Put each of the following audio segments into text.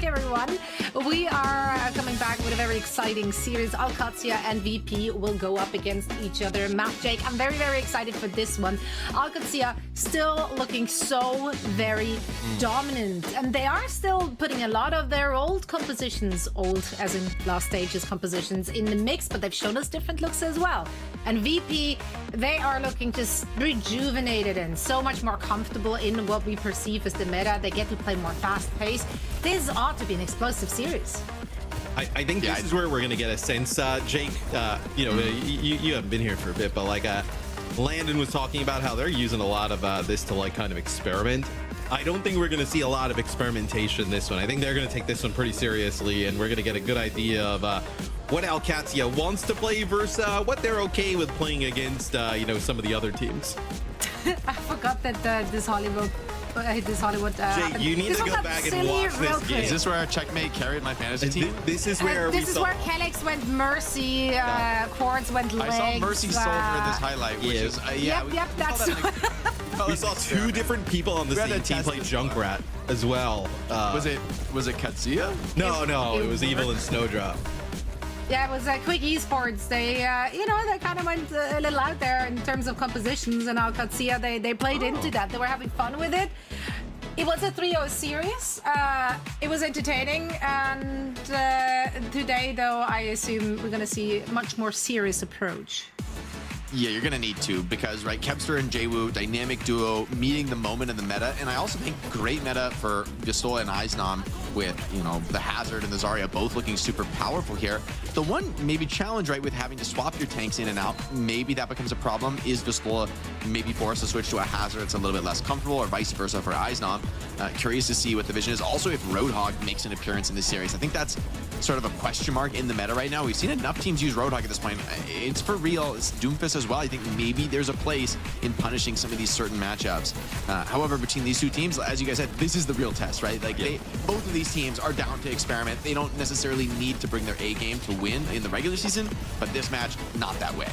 back, everyone. We are coming back with a very exciting series. Qadsiah and VP will go up against each other. Matt, Jake, I'm very, very excited for this one. Qadsiah still looking so very dominant, and they are still putting a lot of their old compositions, old as in last stage's compositions, in the mix, but they've shown us different looks as well. And VP, they are looking just rejuvenated and so much more comfortable in what we perceive as the meta. They get to play more fast-paced. This ought to be an explosive series. I think this is where we're going to get a sense, Jake, you know, you haven't been here for a bit, but like Landon was talking about how they're using a lot of this to like kind of experiment. I don't think we're going to see a lot of experimentation this one. I think they're going to take this one pretty seriously, and we're going to get a good idea of what Qadsiah wants to play versus what they're okay with playing against, you know, some of the other teams. I forgot that this Hollywood. Jake, you need to go back and watch this game. Is this where our checkmate carried my fantasy team? This is where Kelix went Mercy, Quartz went Legs. I saw Mercy Soldier in this highlight, which is yep, that's we saw two different people on the same team play Junkrat as well. Was it Qadsiah? No, it was Evil and Snowdrop. Yeah, it was Quick Esports. They, you know, they kind of went a little out there in terms of compositions, and Qadsiah, they played into that. They were having fun with it. It was a 3-0 series. It was entertaining, and today, though, I assume we're going to see a much more serious approach. Yeah, you're gonna need to, because right, Kepster and Jwoo, dynamic duo, meeting the moment in the meta, and I also think great meta for Pistola and Eisnom with, you know, the Hazard and the Zarya both looking super powerful here. The one maybe challenge, right, with having to swap your tanks in and out, maybe that becomes a problem, is Pistola maybe forced to switch to a Hazard that's a little bit less comfortable, or vice versa for Eisnom. Curious to see what the vision is. Also, if Roadhog makes an appearance in this series, I think that's sort of a question mark in the meta right now. We've seen enough teams use Roadhog at this point. It's for real. It's Doomfist as well. I think maybe there's a place in punishing some of these certain matchups. However, between these two teams, as you guys said, this is the real test, right? Like both of these teams are down to experiment. They don't necessarily need to bring their A game to win in the regular season, but this match, not that way.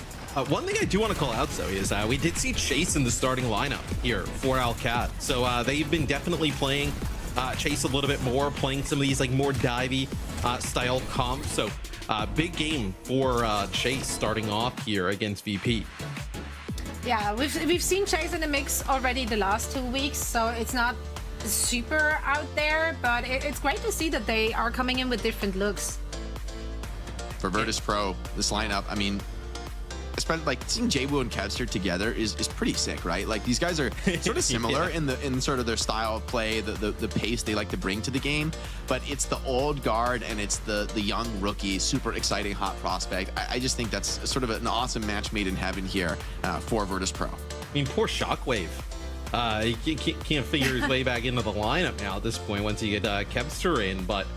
One thing I do want to call out, though, is we did see Chase in the starting lineup here for Alcat. So they've been definitely playing Chase a little bit more, playing some of these like more divey style comps. So big game for Chase starting off here against VP. Yeah, we've seen Chase in the mix already the last 2 weeks, so it's not super out there, but it's great to see that they are coming in with different looks. For Virtus.pro, this lineup, I mean, especially like seeing Jwoo and Qadsiah together is pretty sick, right? Like these guys are sort of similar in sort of their style of play, the pace they like to bring to the game, but it's the old guard and it's the young rookie, super exciting hot prospect. I just think that's sort of an awesome match made in heaven here for Virtus.pro. I mean, poor Shockwave. He can't figure his way back into the lineup now at this point once you get Kepster in, but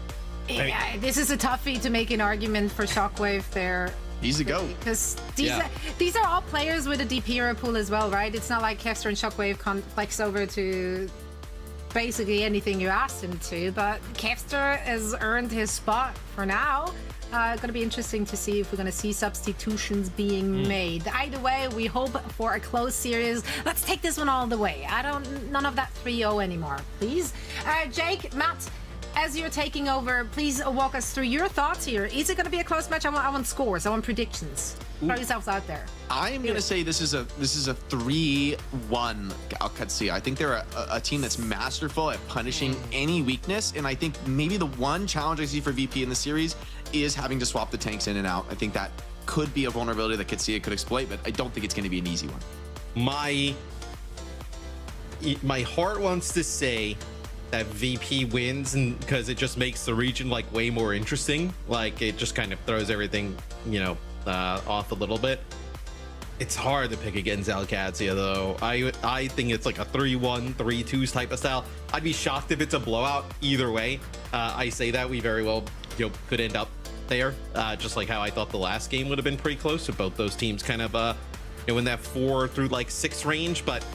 yeah, this is a toughie to make an argument for Shockwave there. He's a go. Because these are all players with a deep hero pool as well, right? It's not like Kepster and Shockwave can flex over to basically anything you asked him to, but Kepster has earned his spot for now. Gonna be interesting to see if we're gonna see substitutions being made. Either way, we hope for a close series. Let's take this one all the way. None of that 3-0 anymore, please. Jake, Matt, as you're taking over, please walk us through your thoughts here. Is it going to be a close match? I want scores. I want predictions. Throw yourselves out there. I am going to say this is a 3-1 Qadsiah. I think they're a team that's masterful at punishing any weakness, and I think maybe the one challenge I see for VP in the series is having to swap the tanks in and out. I think that could be a vulnerability that Qadsiah could exploit, but I don't think it's going to be an easy one. My heart wants to say that VP wins, and because it just makes the region like way more interesting. Like it just kind of throws everything, you know, off a little bit. It's hard to pick against Qadsiah though. I think it's like a 3-1, 3-2 type of style. I'd be shocked if it's a blowout either way. I say that we very well, you know, could end up there, just like how I thought the last game would have been pretty close. So both those teams kind of you know, in that 4 through like 6 range, but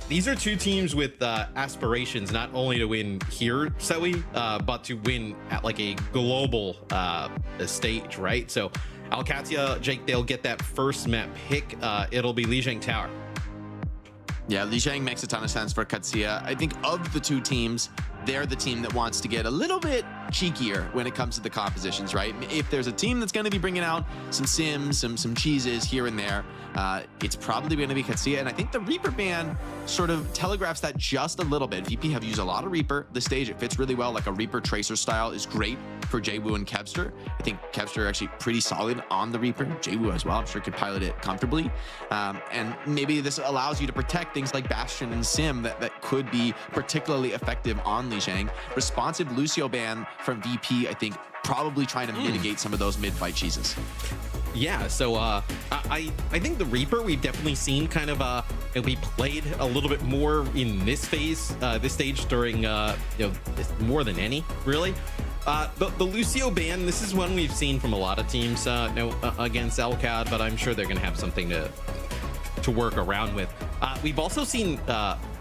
these are two teams with aspirations not only to win here, Zoe, but to win at like a global stage, right? So Qadsiah, Jake, they'll get that first map pick. It'll be Lijiang Tower. Yeah, Lijiang makes a ton of sense for Qadsiah. I think of the two teams, they're the team that wants to get a little bit cheekier when it comes to the compositions, right? If there's a team that's going to be bringing out some sims, some cheeses here and there, it's probably going to be Qadsiah. And I think the Reaper ban sort of telegraphs that just a little bit. VP have used a lot of Reaper this stage. It fits really well. Like a Reaper Tracer style is great for JWoo and Qadsiah. I think Qadsiah are actually pretty solid on the Reaper. JWoo as well, I'm sure could pilot it comfortably. And maybe this allows you to protect things like Bastion and Sim that could be particularly effective on Lijiang. Responsive Lucio ban from VP, I think, probably trying to mitigate some of those mid-fight cheeses. Yeah, so I think the Reaper we've definitely seen kind of it'll be played a little bit more in this phase, this stage during you know, more than any really. The Lucio ban, this is one we've seen from a lot of teams against LCAD, but I'm sure they're gonna have something to work around with. We've also seen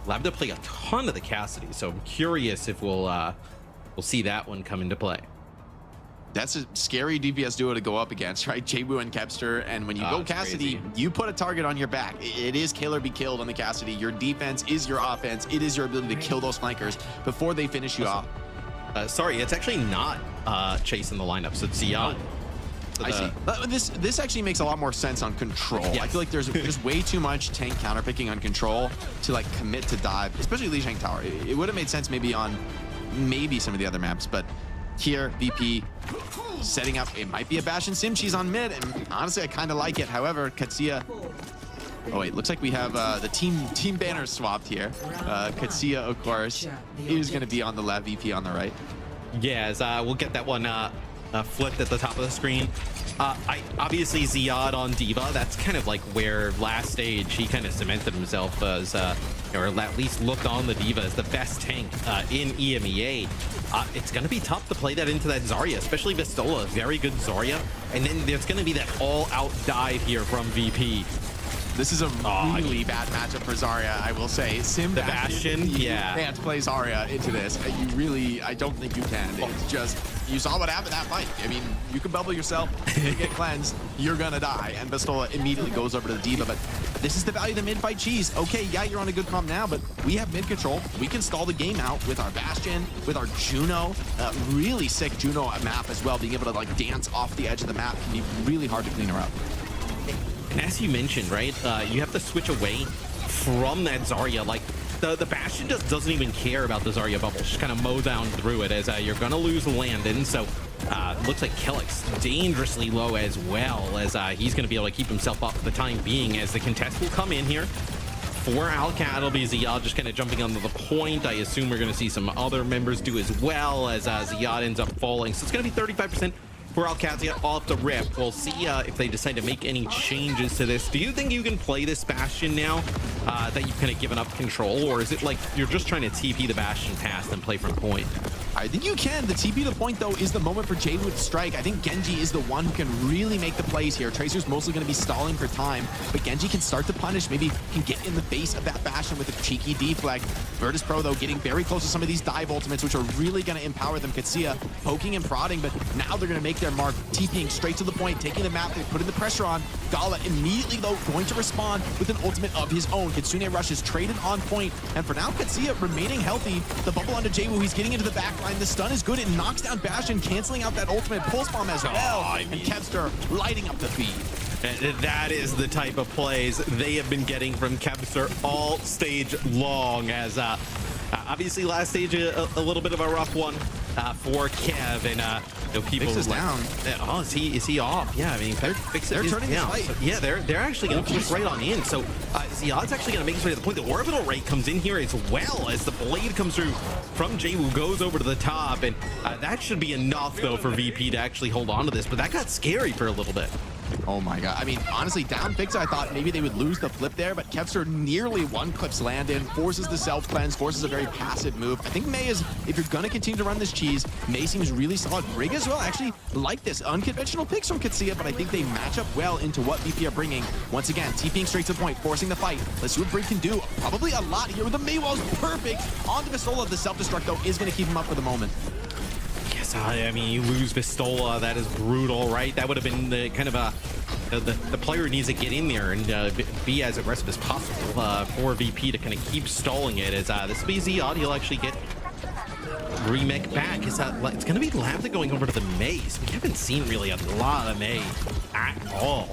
Lambda play a ton of the Cassidy, so I'm curious if we'll see that one come into play. That's a scary DPS duo to go up against, right? JWoo and Qadsiah, and when you go Cassidy, you put a target on your back. It is kill or be killed on the Cassidy. Your defense is your offense. It is your ability to kill those flankers before they finish you off. Sorry, it's actually not Chase in the lineup, so it's Ziad. I see. This actually makes a lot more sense on control. Yes. I feel like there's just way too much tank counterpicking on control to like commit to dive, especially Lijiang Tower. It would have made sense maybe on some of the other maps, but here VP setting up, it might be a Bastion Sim cheese on mid, and honestly I kind of like it. However, Qadsiah, oh wait, looks like we have the team banners swapped here. Qadsiah, of course, is going to be on the left, VP on the right. Yes, we'll get that one flipped at the top of the screen. Obviously Ziad on Diva, that's kind of like where last stage he kind of cemented himself as or at least looked on the Diva as the best tank in EMEA. It's going to be tough to play that into that Zarya, especially Vistola, very good Zarya. And then there's going to be that all-out dive here from VP. This is a really bad matchup for Zarya, I will say. Sim Bastion, yeah. You can't play Zarya into this. You really, I don't think you can. It's just, you saw what happened that fight. I mean, you can bubble yourself, you get cleansed, you're gonna die. And Vistola immediately goes over to the Diva, but this is the value of the mid-fight cheese. Okay, yeah, you're on a good comp now, but we have mid control. We can stall the game out with our Bastion, with our Juno. Really sick Juno map as well. Being able to like dance off the edge of the map can be really hard to clean her up. And as you mentioned, right, you have to switch away from that Zarya. Like, the Bastion just doesn't even care about the Zarya bubble. Just kind of mow down through it as you're going to lose Landon. So, looks like Kellick's dangerously low as well, as he's going to be able to keep himself up for the time being, as the contest will come in here. For Alcat, it'll be Ziad just kind of jumping onto the point. I assume we're going to see some other members do as well, as Ziad ends up falling. So it's going to be 35%. For Qadsiah off the rip. We'll see if they decide to make any changes to this. Do you think you can play this Bastion now that you've kind of given up control, or is it like you're just trying to TP the Bastion past and play from point? I think you can. The TP to point, though, is the moment for JWoo to strike. I think Genji is the one who can really make the plays here. Tracer's mostly going to be stalling for time, but Genji can start to punish, maybe can get in the face of that Bastion with a cheeky deflect. Virtus.pro, though, getting very close to some of these dive ultimates, which are really going to empower them. Qadsiah poking and prodding, but now they're going to make their mark, TPing straight to the point, taking the map, they putting the pressure on. Gala immediately, though, going to respond with an ultimate of his own. Kitsune rushes traded on point, and for now, Qadsiah remaining healthy. The bubble onto JWoo, he's getting into the back line. The stun is good. It knocks down Bastion, canceling out that ultimate pulse bomb as well. And Qadsiah lighting up the feed. And that is the type of plays they have been getting from Qadsiah all stage long, as obviously last stage a little bit of a rough one for Kev, and people Fix is down. Oh, is he off? Yeah, I mean, They're turning down. this So, yeah, they're actually going to push right on in. So Ziad's actually going to make his way to the point. The orbital rate comes in here as well, as the blade comes through from JWoo, goes over to the top, and that should be enough though for VP to actually hold on to this. But that got scary for a little bit. Oh my god. I mean, honestly, down Fixa, I thought maybe they would lose the flip there, but Qadsiah nearly one clips Landon, forces the self-cleanse, forces a very passive move. I think May is, if you're going to continue to run this cheese, May seems really solid. Brig as well, actually like this. Unconventional picks from Qadsiah, but I think they match up well into what VP are bringing. Once again, TPing straight to the point, forcing the fight. Let's see what Brig can do. Probably a lot here with the Maywall's perfect. On to Vistola, the self-destruct, though, is going to keep him up for the moment. I mean, you lose Vistola, that is brutal, right? That would have been the kind of the player needs to get in there and be as aggressive as possible for VP to kind of keep stalling it. As this will be Ziad, he'll actually get remake back. Is that it's going to be Lambda going over to the Maze. We haven't seen really a lot of May at all.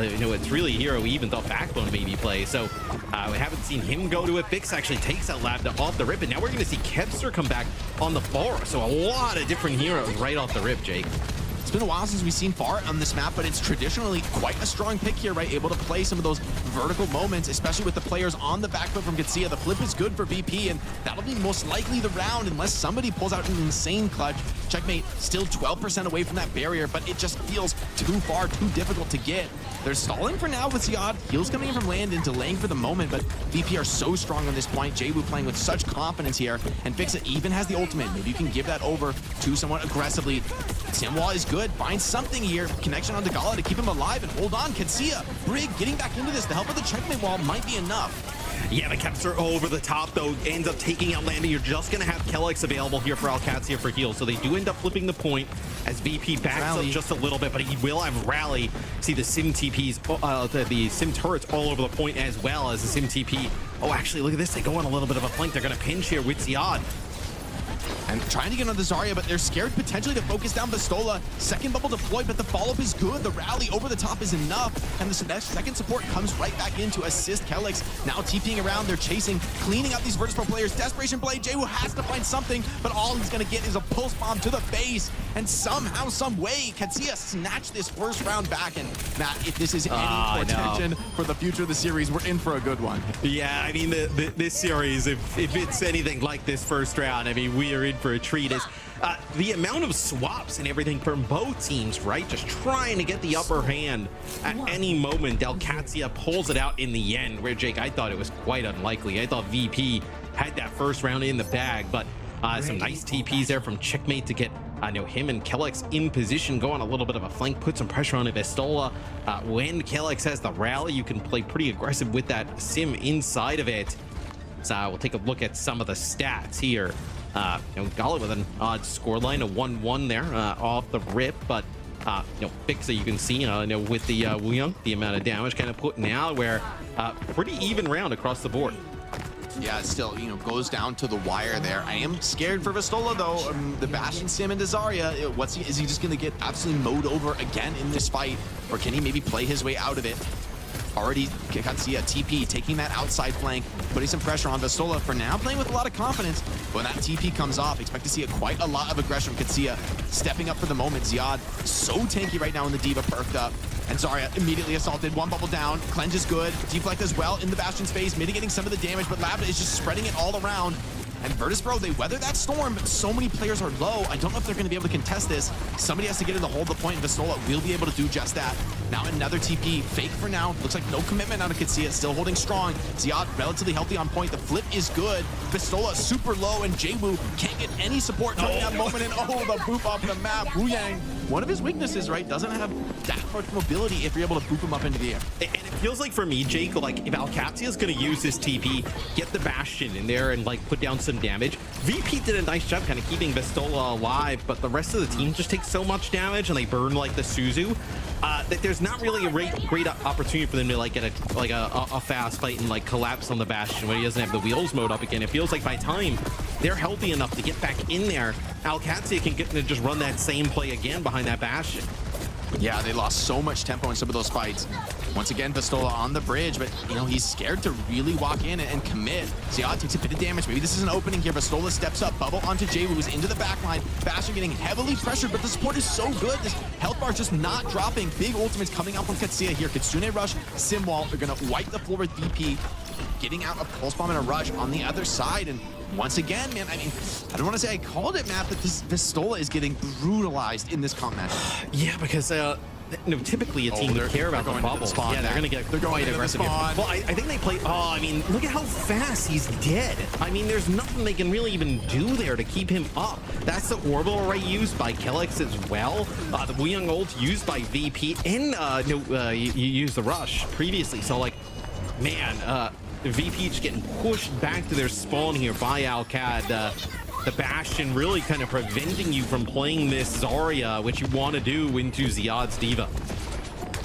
You know, it's really Hero we even thought Backbone maybe play. So we haven't seen him go to it. Vix actually takes out Lambda off the rip, and now we're going to see Qadsiah come back on the far. So a lot of different heroes right off the rip, Jake. It's been a while since we've seen Far on this map, but it's traditionally quite a strong pick here, right? Able to play some of those vertical moments, especially with the players on the back foot from Qadsiah. The flip is good for VP, and that'll be most likely the round unless somebody pulls out an insane clutch. Checkmate still 12% away from that barrier, but it just feels too far, too difficult to get. They're stalling for now with Ziad. Heals coming in from land and delaying for the moment, but VP are so strong on this point. Jaywu playing with such confidence here, and FACEIT even has the ultimate. Maybe you can give that over to someone aggressively. Eichenwalde is good, finds something here. Connection on Gala to keep him alive and hold on. Qadsiah, Brig getting back into this. The help of the checkmate wall might be enough. Yeah, the Qadsiah over the top, though, ends up taking out Landon. You're just going to have Kellex available here for Qadsiah for heal. So they do end up flipping the point as VP backs up just a little bit, but he will have Rally. See the Sim TPs, the Sim turrets all over the point as well as the Sim TP. Oh, actually, look at this. They go on a little bit of a flank. They're going to pinch here with Ziad. And trying to get on the Zarya, but they're scared potentially to focus down Vistola. Second bubble deployed, but the follow-up is good. The rally over the top is enough. And the next second support comes right back in to assist Kellex. Now TPing around, they're chasing, cleaning up these Virtus.pro players. Desperation Blade, Jaywu has to find something, but all he's going to get is a pulse bomb to the base. And somehow, some way, Qadsiah snatched this first round back. And Matt, if this is any portention for the future of the series, we're in for a good one. Yeah, I mean, this series, if it's anything like this first round, I mean, we are in for a treat. Is the amount of swaps and everything from both teams, right? Just trying to get the upper hand at any moment. Qadsiah pulls it out in the end, where, Jake, I thought it was quite unlikely. I thought VP had that first round in the bag, but some nice TPs there from Checkmate to get him and Kellex in position, go on a little bit of a flank, put some pressure on Vistola. When Kellex has the rally, you can play pretty aggressive with that Sim inside of it. So we'll take a look at some of the stats here. Gala with an odd scoreline, a 1-1 there off the rip, but Fixa, you can see, with the Lijiang, the amount of damage kind of putting out, where pretty even round across the board. Yeah, it still, goes down to the wire there. I am scared for Vistola, though. The Bastion Sim into Zarya, is he just going to get absolutely mowed over again in this fight, or can he maybe play his way out of it? Already Qadsiah TP taking that outside flank, putting some pressure on Vistola for now, playing with a lot of confidence. When that TP comes off, expect to see quite a lot of aggression from Qadsiah, stepping up for the moment. Ziad so tanky right now in the Diva, perked up, and Zarya immediately assaulted. One bubble down, cleanse is good, deflect as well in the Bastion space, mitigating some of the damage, but Lambda is just spreading it all around. And Virtus.pro, they weather that storm, but so many players are low. I don't know if they're going to be able to contest this. Somebody has to get in the hold the point, and Vistola will be able to do just that. Now another TP, fake for now. Looks like no commitment out of Qadsiah, still holding strong. Ziad relatively healthy on point. The flip is good. Vistola super low, and Jaywu can't get any support during that moment. And the boop off the map. Lijiang, one of his weaknesses, right? Doesn't have that much mobility if you're able to boop him up into the air. And it feels like for me, Jake, like if Qadsiah is going to use this TP, get the Bastion in there and put down some damage. VP did a nice job kind of keeping Vistola alive, but the rest of the team just takes so much damage and they burn like the Suzu that there's not really a great opportunity for them to get a fast fight and collapse on the Bastion when he doesn't have the wheels mode up again. It feels like by time they're healthy enough to get back in there, Qadsiah can get to just run that same play again behind that Bastion. Yeah, they lost so much tempo in some of those fights. Once again, Vistola on the bridge, but he's scared to really walk in and commit. Ziad takes a bit of damage. Maybe this is an opening here. Vistola steps up, bubble onto Jaywu, who's into the backline. Bastion getting heavily pressured, but the support is so good. This health bar is just not dropping. Big ultimates coming out from Qadsiah here. Kitsune Rush, Simwall, they're gonna wipe the floor with VP. Getting out a pulse bomb and a rush on the other side, and once again, man, I mean, I don't want to say I called it, Matt, but this Vistola is getting brutalized in this comp match. Yeah, because typically a team would care about the bubble. Yeah, they're going aggressive. Well, I think they play. Oh, I mean, look at how fast he's dead. I mean, there's nothing they can really even do there to keep him up. That's the orbital array used by Kellex as well. The Lijiang ult used by VP, and you used the rush previously. So man, VP just getting pushed back to their spawn here by Alcad. The Bastion really kind of preventing you from playing this Zarya, which you want to do into Ziad's Diva.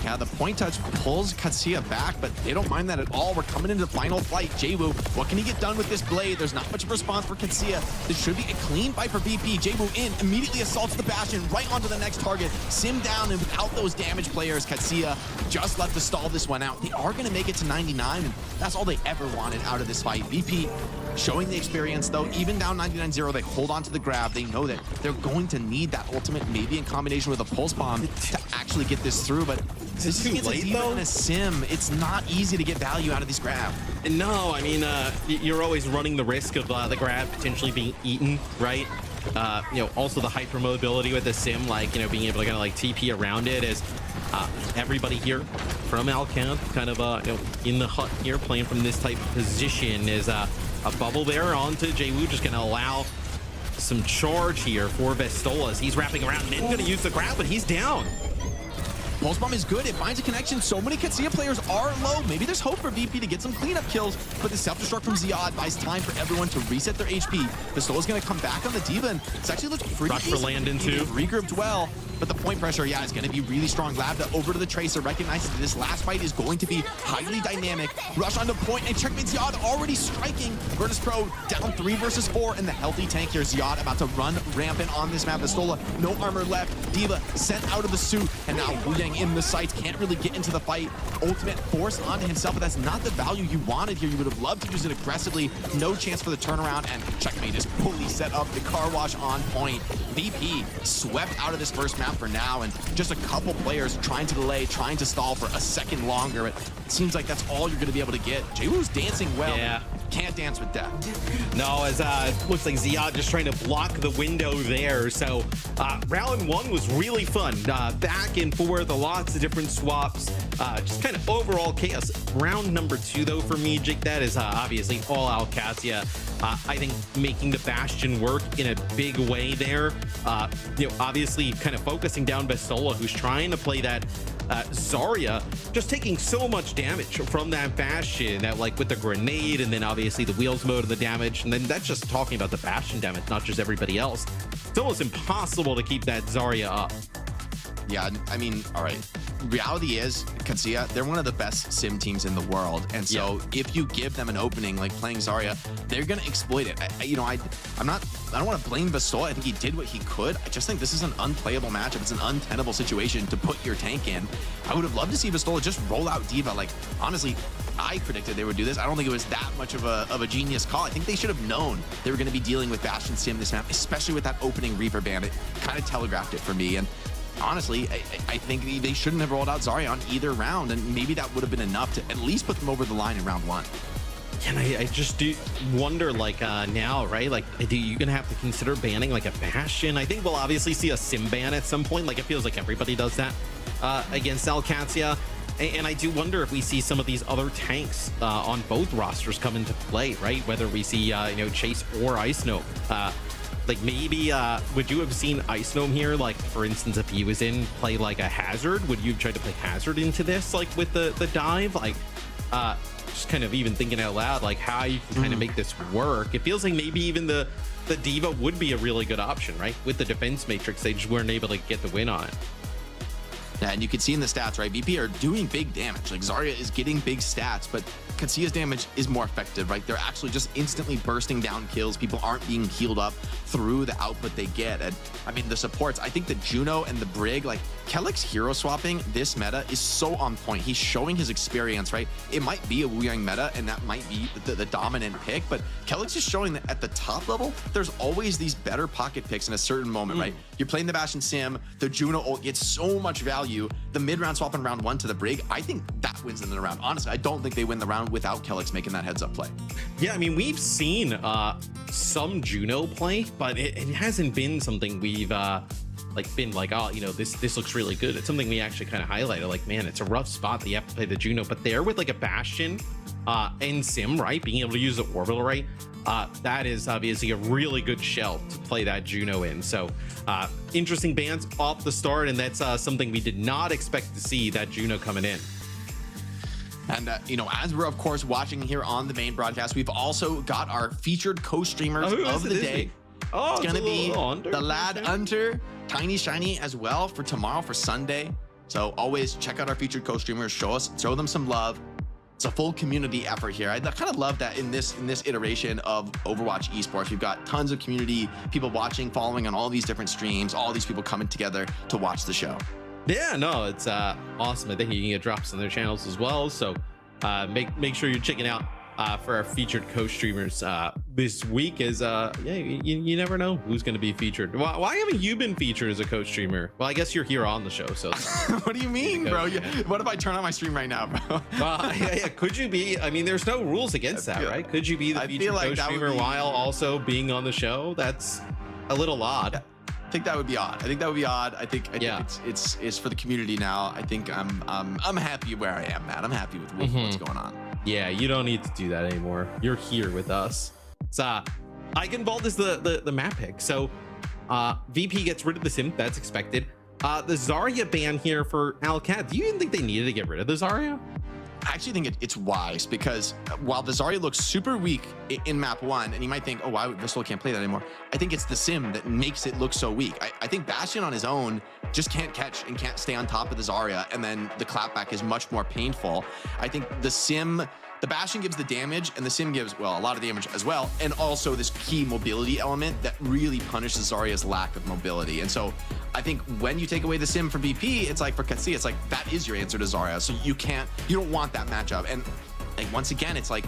Yeah, the point touch pulls Qadsiah back, but they don't mind that at all. We're coming into the final fight. JWoo, what can he get done with this blade? There's not much of a response for Qadsiah. This should be a clean fight for VP. JWoo in, immediately assaults the Bastion right onto the next target. Sim down, and without those damage players, Qadsiah just left to stall this one out. They are going to make it to 99, and that's all they ever wanted out of this fight. VP showing the experience, though. Even down 99-0, they hold on to the grab. They know that they're going to need that ultimate, maybe in combination with a pulse bomb, to actually get this through. But this is against a D.Va and a Sim. It's not easy to get value out of these grab. No, I mean, you're always running the risk of the grab potentially being eaten, right? You know, also the hypermobility with the Sim, like, you know, being able to kind of like TP around it is everybody here from Alcan kind of, you know, in the hut here playing from this type of position is a bubble there onto JWoo, just going to allow some charge here for Vestola as he's wrapping around. Min going to use the grab, but he's down. Pulse Bomb is good. It finds a connection. So many Qadsiah players are low. Maybe there's hope for VP to get some cleanup kills, but the self-destruct from Ziad buys time for everyone to reset their HP. Vestola's going to come back on the D.Va, and it's actually looked pretty Rush easy. for Landon too. Regrouped well, but the point pressure, yeah, is going to be really strong. Labda over to the Tracer, recognizes that this last fight is going to be highly dynamic. Rush onto point, and checkmate Ziad already striking. Virtus.pro down 3 versus 4, and the healthy tank here. Ziad about to run rampant on this map. Vestola, no armor left. D.Va sent out of the suit, and now Lijiang in the sights. Can't really get into the fight. Ultimate force onto himself, but that's not the value you wanted here. You would have loved to use it aggressively. No chance for the turnaround, and checkmate is fully set up. The car wash on point. VP swept out of this first map for now, and just a couple players trying to delay, trying to stall for a second longer. It seems like that's all you're going to be able to get. JWoo's dancing well. Yeah. Can't dance with death. No, as looks like Ziad just trying to block the window there. So round 1 was really fun. Back and forth, lots of different swaps. Just kind of overall chaos. Round number 2, though, for me, Jake, that is obviously all out Qadsiah. I think making the Bastion work in a big way there. You know, obviously kind of focusing down Vestola, who's trying to play that Zarya, just taking so much damage from that Bastion, that like with the grenade, and then obviously the wheels mode of the damage, and then that's just talking about the Bastion damage, not just everybody else. It's almost impossible to keep that Zarya up. Yeah, I mean, all right. Reality is, Qadsiah, they're one of the best sim teams in the world, and so if you give them an opening like playing Zarya, they're gonna exploit it. You know, I don't want to blame Vestola. I think he did what he could. I just think this is an unplayable matchup. It's an untenable situation to put your tank in. I would have loved to see Vestola just roll out D.Va. Like, honestly, I predicted they would do this. I don't think it was that much of a genius call. I think they should have known they were going to be dealing with Bastion Sim this map, especially with that opening Reaper ban. It kind of telegraphed it for me, and honestly, I think they shouldn't have rolled out Zarya on either round, and maybe that would have been enough to at least put them over the line in round 1. And I just do wonder, like, now, right? Like, are you gonna have to consider banning like a Bastion? I think we'll obviously see a Sim ban at some point. Like, it feels like everybody does that against Qadsiah. And I do wonder if we see some of these other tanks on both rosters come into play, right? Whether we see, you know, Chase or Icenome. Like, maybe, would you have seen Icenome here? Like, for instance, if he was in play like a Hazard, would you have tried to play Hazard into this, like with the dive? Like, just kind of even thinking out loud, like how you can kind of make this work. It feels like maybe even the D.Va would be a really good option, right? With the defense matrix, they just weren't able to get the win on it. Yeah, and you can see in the stats, right? VP are doing big damage. Like, Zarya is getting big stats, but Qadsiah's damage is more effective, right? They're actually just instantly bursting down kills. People aren't being healed up through the output they get. And I mean, the supports, I think the Juno and the Brig, like Kellick's hero swapping this meta is so on point. He's showing his experience, right? It might be a Lijiang meta, and that might be the dominant pick, but Kellick's just showing that at the top level, there's always these better pocket picks in a certain moment, right? You're playing the Bastion Sim, the Juno ult gets so much value. The mid-round swap in round 1 to the Brig, I think that wins them the round. Honestly, I don't think they win the round without Kellick's making that heads-up play. Yeah, I mean, we've seen some Juno play, but it hasn't been something we've like been like, oh, you know, this looks really good. It's something we actually kind of highlighted, like, man, it's a rough spot that you have to play the Juno, but there with like a Bastion and Sim, right, being able to use the orbital, right, that is obviously a really good shell to play that Juno in. So interesting bans off the start, and that's something we did not expect to see, that Juno coming in. And, you know, as we're, of course, watching here on the main broadcast, we've also got our featured co-streamers of the day. Oh, it's going to be the lad Hunter, Tiny Shiny as well for tomorrow, for Sunday. So always check out our featured co-streamers, show them some love. It's a full community effort here. I kind of love that in this iteration of Overwatch Esports, we've got tons of community people watching, following on all these different streams, all these people coming together to watch the show. Yeah, no, it's awesome. I think you can get drops on their channels as well. So make sure you're checking out for our featured co-streamers this week. Is yeah, you never know who's going to be featured. Why haven't you been featured as a co-streamer? Well, I guess you're here on the show, so what do you mean, bro? What if I turn on my stream right now, bro? Yeah, could you be? I mean, there's no rules against that, right? Could you be the featured co-streamer while also being on the show? That's a little odd. Yeah. I think that would be odd. I think it's for the community now. I think I'm happy where I am, Matt. I'm happy with what's going on. Yeah, you don't need to do that anymore. You're here with us. So Eichenwalde is the map pick. So VP gets rid of the sim. That's expected. The Zarya ban here for Alcat. Do you even think they needed to get rid of the Zarya? I actually think it's wise, because while the Zarya looks super weak in map 1, and you might think, oh, why Visceral can't play that anymore? I think it's the sim that makes it look so weak. I think Bastion on his own just can't catch and can't stay on top of the Zarya, and then the clapback is much more painful. I think the Bastion gives the damage, and the sim gives, well, a lot of damage as well, and also this key mobility element that really punishes Zarya's lack of mobility. And so I think when you take away the sim from VP, it's like for Qadsiah, it's like that is your answer to Zarya. So you don't want that matchup. And like once again, it's like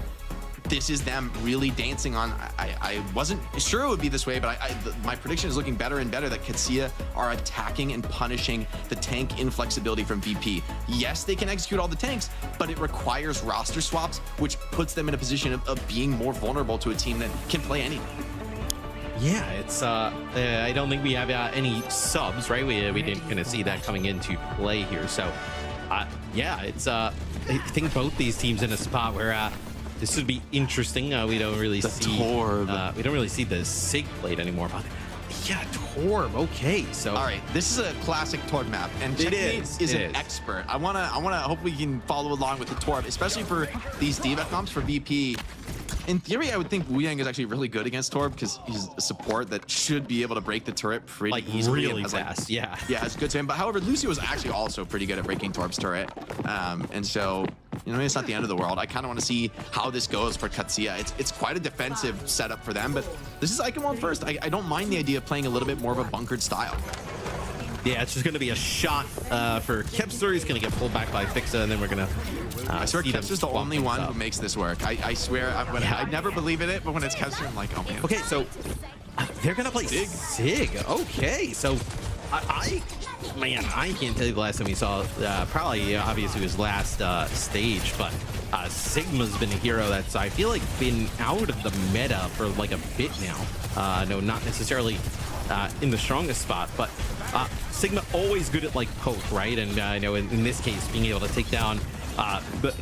this is them really dancing on. I wasn't sure it would be this way, but my prediction is looking better and better that Qadsiah are attacking and punishing the tank inflexibility from VP. Yes, they can execute all the tanks, but it requires roster swaps, which puts them in a position of being more vulnerable to a team that can play anything. Yeah, it's I don't think we have any subs, right? We didn't kind of see that coming into play here. So yeah, it's I think both these teams in a spot where this would be interesting. We don't really see Torb. We don't really see the Sig plate anymore. But yeah, Torb. Okay, so all right, this is a classic Torb map, and Checkmate is an expert. I wanna hope we can follow along with the Torb, especially for these D.Va comps for VP. In theory, I would think Lijiang is actually really good against Torb because he's a support that should be able to break the turret pretty easily. Really fast, yeah. Yeah, it's good to him. But however, Lucio is actually also pretty good at breaking Torb's turret. And so, you know, it's not the end of the world. I kind of want to see how this goes for Qadsiah. It's quite a defensive setup for them, but this is Eichenwalde first. I don't mind the idea of playing a little bit more of a bunkered style. Yeah, it's just going to be a shot for Kepster. He's going to get pulled back by Fixa, and then we're going to I swear Kepster's the only one who makes this work. I swear, I never believe in it, but when it's Kepster, I'm like, oh man. Okay, so they're going to play Sig. Okay, so man, I can't tell you the last time we saw, probably obviously it was last stage, but Sigma's been a hero that's, I feel like, been out of the meta for like a bit now. No, not necessarily in the strongest spot, but Sigma always good at like poke, right? And I know in this case, being able to take down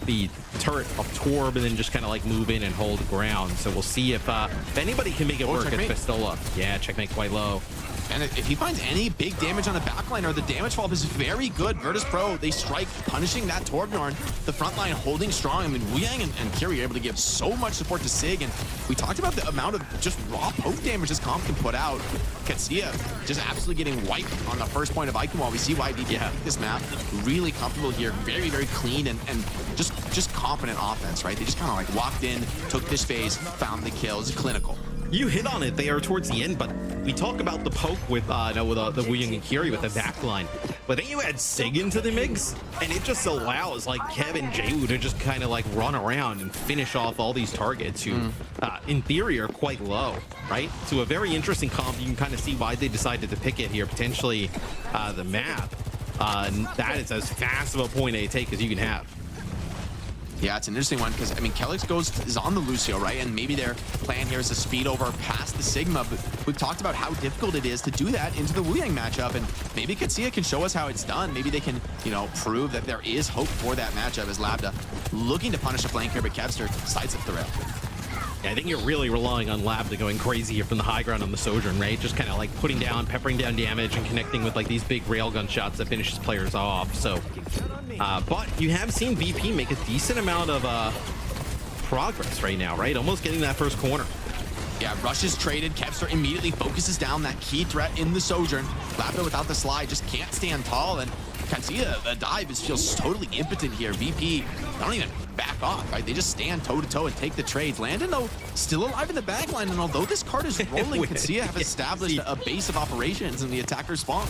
the turret of Torb and then just kind of like move in and hold ground. So we'll see if anybody can make it work at Pistola. Yeah, checkmate quite low. And if he finds any big damage on the backline, or the damage fall is very good. Virtus.pro, they strike, punishing that Torbjorn. The front line holding strong. I mean, Lijiang and Kiri are able to give so much support to Sig, and we talked about the amount of just raw poke damage this comp can put out. Qadsiah just absolutely getting wiped on the first point of Eichenwalde. We see why VP this map. Really comfortable here, very, very clean, and just confident offense, right? They just kind of like walked in, took this phase, found the kills, clinical. You hit on it there towards the end, but we talk about the poke with the Lijiang and Kiri with the backline, but then you add Sig into the mix, and it just allows like Kev and Jayu to just kind of like run around and finish off all these targets who, in theory, are quite low, right? So a very interesting comp. You can kind of see why they decided to pick it here, potentially the map. And that is as fast of a point A take as you can have. Yeah, it's an interesting one because, I mean, Kelix is on the Lucio, right? And maybe their plan here is to speed over past the Sigma, but we've talked about how difficult it is to do that into the Lijiang matchup, and maybe Qadsiah can show us how it's done. Maybe they can, you know, prove that there is hope for that matchup as Labda looking to punish a flank here, but Kevster sidesteps the rail. Yeah, I think you're really relying on Labda going crazy here from the high ground on the Sojourn, right? Just kind of like putting down, peppering down damage and connecting with like these big railgun shots that finishes players off. So, but you have seen VP make a decent amount of progress right now, right? Almost getting that first corner. Yeah, Rush is traded. Kevster immediately focuses down that key threat in the Sojourn. Labda without the slide just can't stand tall, and Qadsiah, the dive feels totally impotent here. VP don't even back off, right? They just stand toe-to-toe and take the trades. Landon, though, still alive in the backline, and although this card is rolling, Qadsiah have established a base of operations in the attacker's spawn.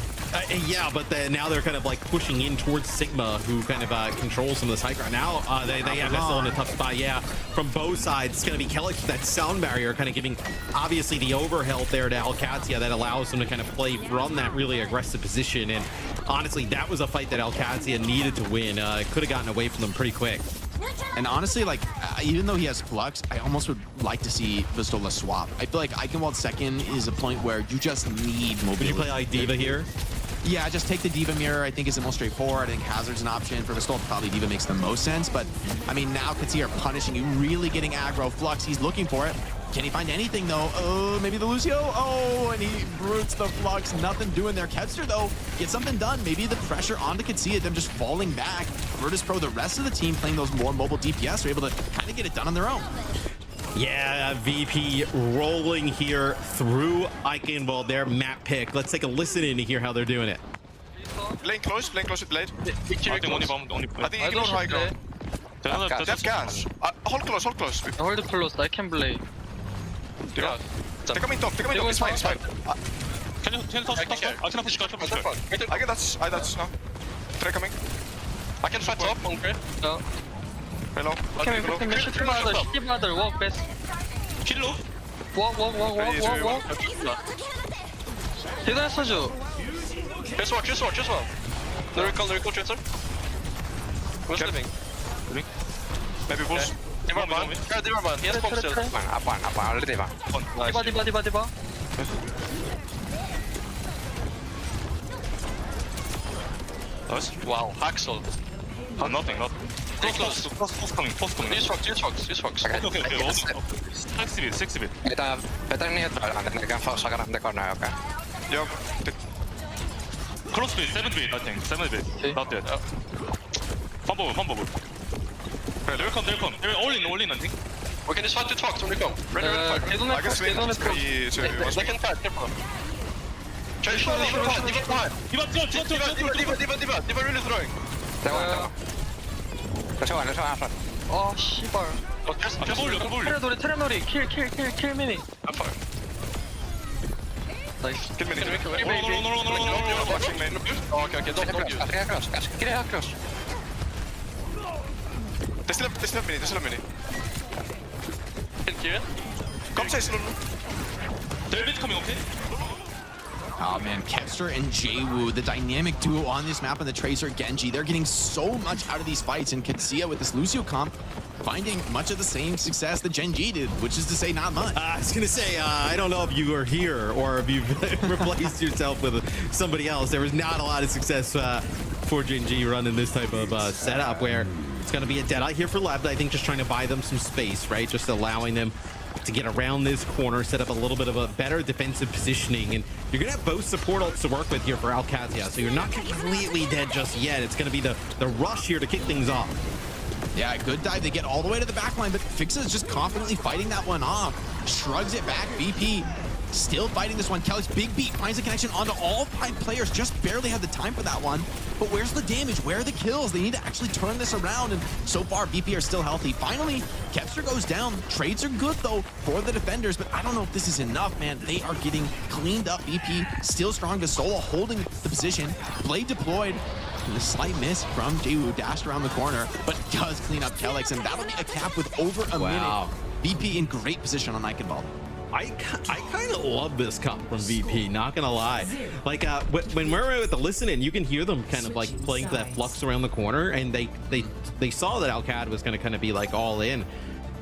Yeah, but now they're kind of like pushing in towards Sigma, who kind of controls some of this high ground. Now they have Vessel in a tough spot. Yeah, from both sides, it's going to be Kellex with that sound barrier, kind of giving obviously the overhealth there to Qadsiah that allows them to kind of play from that really aggressive position. And honestly, that was a fight that Qadsiah needed to win. Could have gotten away from them pretty quick. And honestly, like, even though he has Flux, I almost would like to see Vistola swap. I feel like Eichenwalde second is a point where you just need mobility. Would you play like Diva here? Yeah, just take the Diva mirror. I think is the most straightforward. I think Hazard's an option. For Vistola, probably Diva makes the most sense. But, I mean, now Qadsiah are punishing you, really getting aggro. Flux, he's looking for it. Can he find anything, though? Oh, maybe the Lucio? Oh, and he brutes the Flux. Nothing doing there. Kevster, though, gets something done. Maybe the pressure onto Qadsiah, them just falling back. Virtus.pro, the rest of the team playing those more mobile DPS are able to kind of get it done on their own. Yeah, VP rolling here through Eichenwalde, their map pick. Let's take a listen in to hear how they're doing it. Lane close with Blade. I think ignore high ground. They have gas. Hold close. Hold close, I can play. They're coming top, it's fine. Can you touch? I can push. I get that, now. They're coming. I can fight top. Okay. No. Hello. Can we shoot mother, walk best. 킬로? Walk. 대단한 선수. Just walk. No recall transfer. Who's living? Maybe push. Dimmerman. He has bomb still. 디바. Nice. Wow, Axel. Nothing. Close coming. Use rocks. Okay. 6 bit. Better neutral, and they can force around the corner, okay? Yo. Close bit, 7 bit, I think. 7 bit. Not dead. Fumble. They'll come. They're all in, I think. We can just fight 2 trucks when they come. Ready, fight. I guess we can fight, careful. Diva really throwing. Let's go on. 아 씨발. 켜볼려. 테레놀이 킬 미니. I'm fine. 나이스. Kill me. No. Watching lane. Okay, don't use. Get it across. They still have mini. Kill. Come say slow. They're bit coming, okay? Oh man, Kevster and Jwoo, the dynamic duo on this map, and the Tracer Genji, they're getting so much out of these fights, and Qadsiah with this Lucio comp finding much of the same success that Genji did, which is to say not much. I was gonna say, I don't know if you are here or if you've replaced yourself with somebody else. There was not a lot of success for Genji running this type of setup where it's gonna be a Deadeye here for Lab. I think just trying to buy them some space, right? Just allowing them to get around this corner, set up a little bit of a better defensive positioning, and you're gonna have both support ults to work with here for Qadsiah, so you're not completely dead just yet. It's gonna be the rush here to kick things off. Yeah, good dive. They get all the way to the back line, but Fixa is just confidently fighting that one off. Shrugs it back. VP still fighting this one. Kelly's big beat finds a connection onto all 5 players. Just barely had the time for that one. But where's the damage? Where are the kills? They need to actually turn this around, and so far VP are still healthy. Finally, Kevster goes down. Trades are good, though, for the defenders, but I don't know if this is enough, man. They are getting cleaned up. VP still strong. Gasola holding the position. Blade deployed. And a slight miss from Jwoo, dashed around the corner, but does clean up Kellex, and that'll be a cap with over a minute. VP in great position on Eichenwalde. I kind of love this comp from VP, not gonna lie. Like when we're at the listen-in, you can hear them kind of like playing that flux around the corner, and they saw that Alcad was gonna kind of be like all in,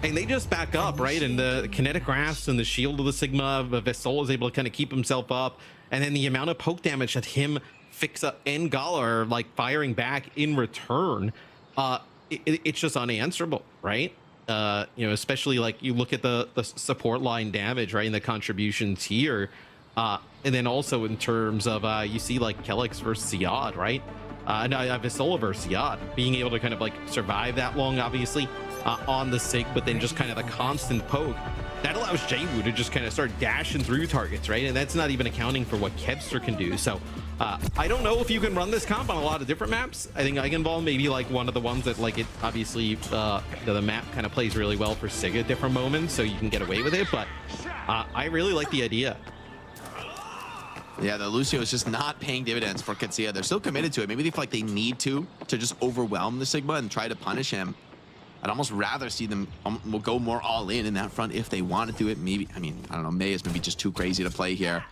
and they just back up, right? And the kinetic grasp and the shield of the Sigma, Vessel is able to kind of keep himself up, and then the amount of poke damage that him, Fixa, and Gala are like firing back in return, it's just unanswerable, right? You know, especially like you look at the support line damage, right, and the contributions here, and then also in terms of you see like Kellex versus Siad, right? Visola versus Siad, being able to kind of like survive that long, obviously, on the Sig, but then just kind of the constant poke. that allows Jaywu to just kind of start dashing through targets, right? And that's not even accounting for what Qadsiah can do. So I don't know if you can run this comp on a lot of different maps. I think Eichenwalde maybe like one of the ones that like it obviously the map kind of plays really well for Sig at different moments, so you can get away with it. But I really like the idea. Yeah, the Lucio is just not paying dividends for Qadsiah. They're still committed to it. Maybe they feel like they need to just overwhelm the Sigma and try to punish him. I'd almost rather see them will go more all in that front if they want to do it. Maybe, I mean, I don't know, May is maybe just too crazy to play here.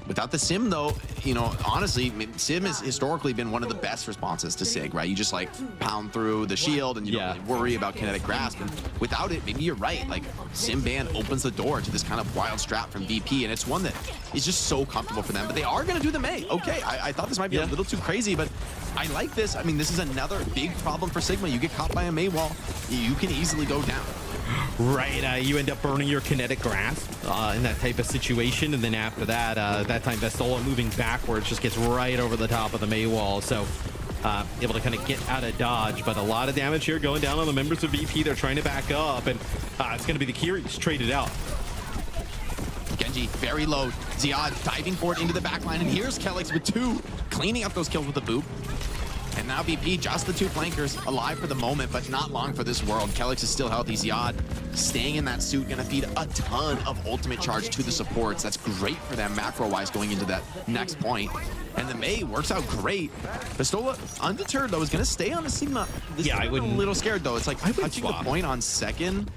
Without the Sim, though, you know, honestly, Sim has historically been one of the best responses to Sig, right? You just like pound through the shield and you don't really worry about kinetic grasp. And without it, maybe you're right. Like Sim ban opens the door to this kind of wild strat from VP, and it's one that is just so comfortable for them. But they are going to do the May. Okay, I thought this might be a little too crazy, but I like this. I mean, this is another big problem for Sigma. You get caught by a May wall, you can easily go down. Right, you end up burning your kinetic grasp in that type of situation, and then after that, that time Vestola moving backwards just gets right over the top of the May wall, so able to kind of get out of dodge. But a lot of damage here going down on the members of VP. They're trying to back up, and it's going to be the Kiris traded out. Genji very low. Ziad diving forward into the backline, and here's Kelix with 2, cleaning up those kills with the boop. And now VP, just the 2 flankers, alive for the moment, but not long for this world. Kelix is still healthy. Ziad staying in that suit, gonna feed a ton of ultimate charge to the supports. That's great for them macro-wise going into that next point. And the May works out great. Vestola, undeterred though, is gonna stay on the Sigma. This I wouldn't. A little scared though. It's like touching the point on second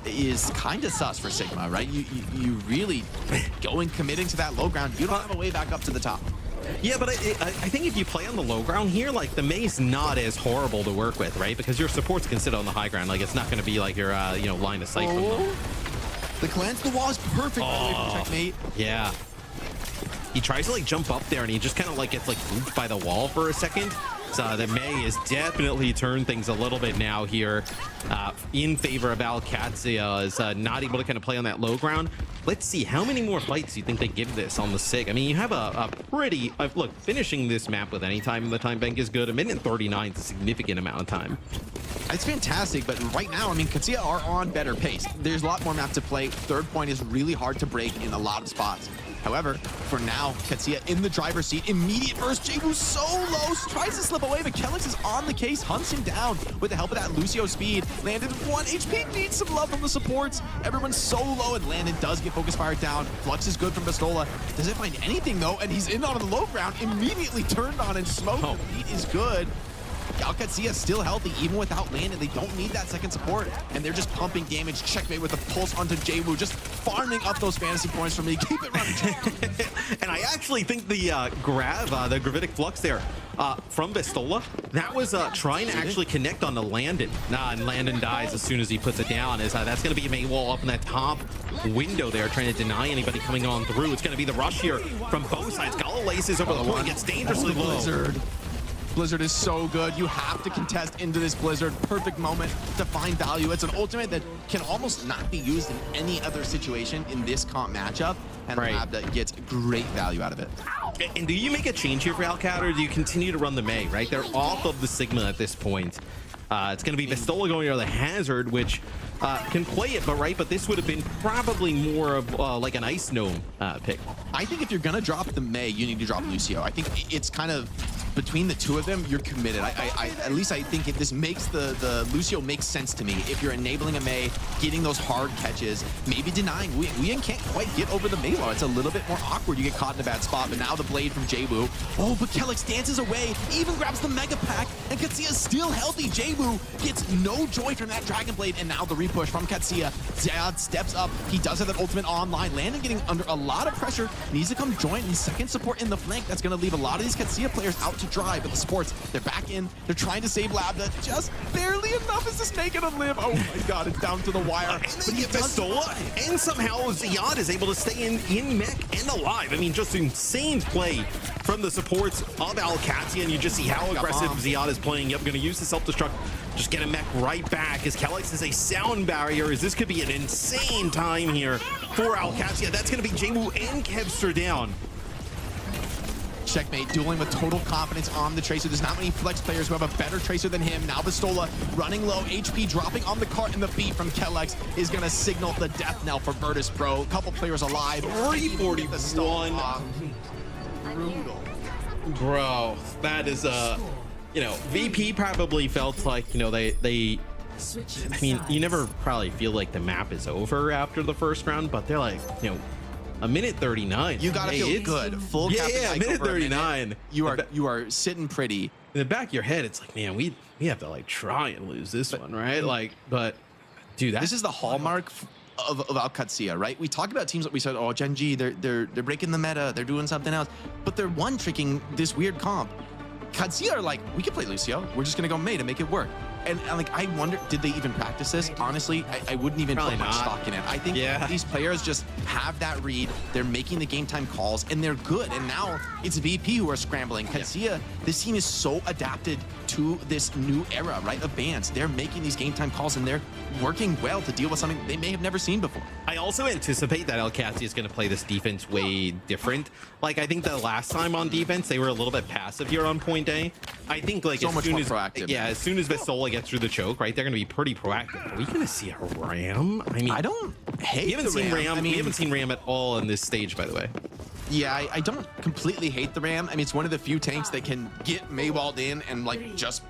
is kind of sus for Sigma, right? You really going committing to that low ground. You don't have a way back up to the top. Yeah, but I think if you play on the low ground here, like the May's not as horrible to work with, right? Because your supports can sit on the high ground. Like it's not going to be like your you know, line of sight from them. The cleanse the wall is perfect for checkmate. Yeah. He tries to like jump up there and he just kind of like gets like looped by the wall for a second. So the May has definitely turned things a little bit now here in favor of Qadsiah, is not able to kind of play on that low ground. Let's see, how many more fights do you think they give this on the Sig? I mean, you have a pretty... look, finishing this map with any time in the time bank is good. 1:39 is a significant amount of time. It's fantastic, but right now, I mean, Qadsiah are on better pace. There's a lot more map to play. Third point is really hard to break in a lot of spots. However, for now, Qadsiah in the driver's seat. Immediate burst. Jaywu so low. Tries to slip away, but Kelix is on the case. Hunts him down with the help of that Lucio speed. Landon 1 HP. Needs some love from the supports. Everyone's so low, and Landon does get focus fire down. Flux is good from Vestola. Doesn't find anything, though, and he's in on the low ground. Immediately turned on and smoked. The beat is good. Qadsiah still healthy, even without Landon. They don't need that second support, and they're just pumping damage. Checkmate with the pulse onto Jaywu, just farming up those fantasy points for me. Keep it running. And I actually think the the gravitic flux there from Vestola, that was trying to actually connect on the Landon. And Landon dies as soon as he puts it down. That's going to be a May wall up in that top window there, trying to deny anybody coming on through. It's going to be the rush here from both sides. Gala laces over the point, gets dangerously low. Blizzard is so good. You have to contest into this Blizzard. Perfect moment to find value. It's an ultimate that can almost not be used in any other situation in this comp matchup, and Labda gets great value out of it. And do you make a change here for Alcat, or do you continue to run the May, right? They're off of the Sigma at this point. It's going to be Vestola going to the Hazard, which can play it, but this would have been probably more of like an Ice Gnome pick. I think if you're going to drop the May, you need to drop Lucio. I think it's kind of between the two of them, you're committed. At least I think this makes the Lucio makes sense to me. If you're enabling a May, getting those hard catches, maybe denying. Wien can't quite get over the May wall. It's a little bit more awkward. You get caught in a bad spot, but now the blade from Jaywu. Oh, but Kelix dances away, even grabs the Mega Pack, and Qadsiah is still healthy. Jaywu gets no joy from that Dragon Blade, and now the repush from Qadsiah. Ziad steps up. He does have that ultimate online. Landon getting under a lot of pressure. Needs to come join his second support in the flank. That's going to leave a lot of these Qadsiah players out to dry, but the supports, they're back in. They're trying to save Labda. Just barely enough. Is this naked to live? Oh my god, it's down to the wire. And then you get Vestola, and somehow Ziad is able to stay in mech and alive. I mean, just insane play from the supports of Qadsiah, and you just see how aggressive Ziad is playing. Yep, going to use the self-destruct. Just get a mech right back as Kelix is a sound barrier, as this could be an insane time here for Qadsiah. That's going to be Jaywu and Qadsiah down. Checkmate dueling with total confidence on the Tracer. There's not many flex players who have a better Tracer than him. Now Pistola running low, HP dropping on the cart, and the beat from Kellex is going to signal the death knell for Virtus.pro. A couple players alive. 341. Brutal. Bro, that is you know, VP probably felt like, you know, they I mean, you never probably feel like the map is over after the first round, but they're like, you know, a minute 39. You gotta feel good. Full captain hike minute over a 39. minute. You are sitting pretty. In the back of your head, it's like, man, we have to like try and lose this one, right? Like, but dude, This is the hallmark of Qadsiah, right? We talk about teams that we said, oh, Gen G, they're breaking the meta, they're doing something else, but they're one tricking this weird comp. Qadsiah are like, we can play Lucio. We're just gonna go Mei to make it work. And like, I wonder, did they even practice this? Honestly, I wouldn't even Probably put much not. stock in it. I think these players just have that read. They're making the game time calls, and they're good. And now it's VP who are scrambling. Qadsiah, this team is so adapted to this new era, right, of bans. They're making these game time calls, and they're working well to deal with something they may have never seen before. I also anticipate that Qadsiah is going to play this defense way different. Like, I think the last time on defense, they were a little bit passive here on point A. I think, like, So as much soon more as proactive. yeah, as soon as Vistola gets through the choke, right, they're going to be pretty proactive. Are we going to see a Ram? I mean, I don't hate we haven't the seen Ram. I mean, we haven't seen Ram at all in this stage, by the way. Yeah, I don't completely hate the Ram. I mean, it's one of the few tanks that can get Maywalled in and like just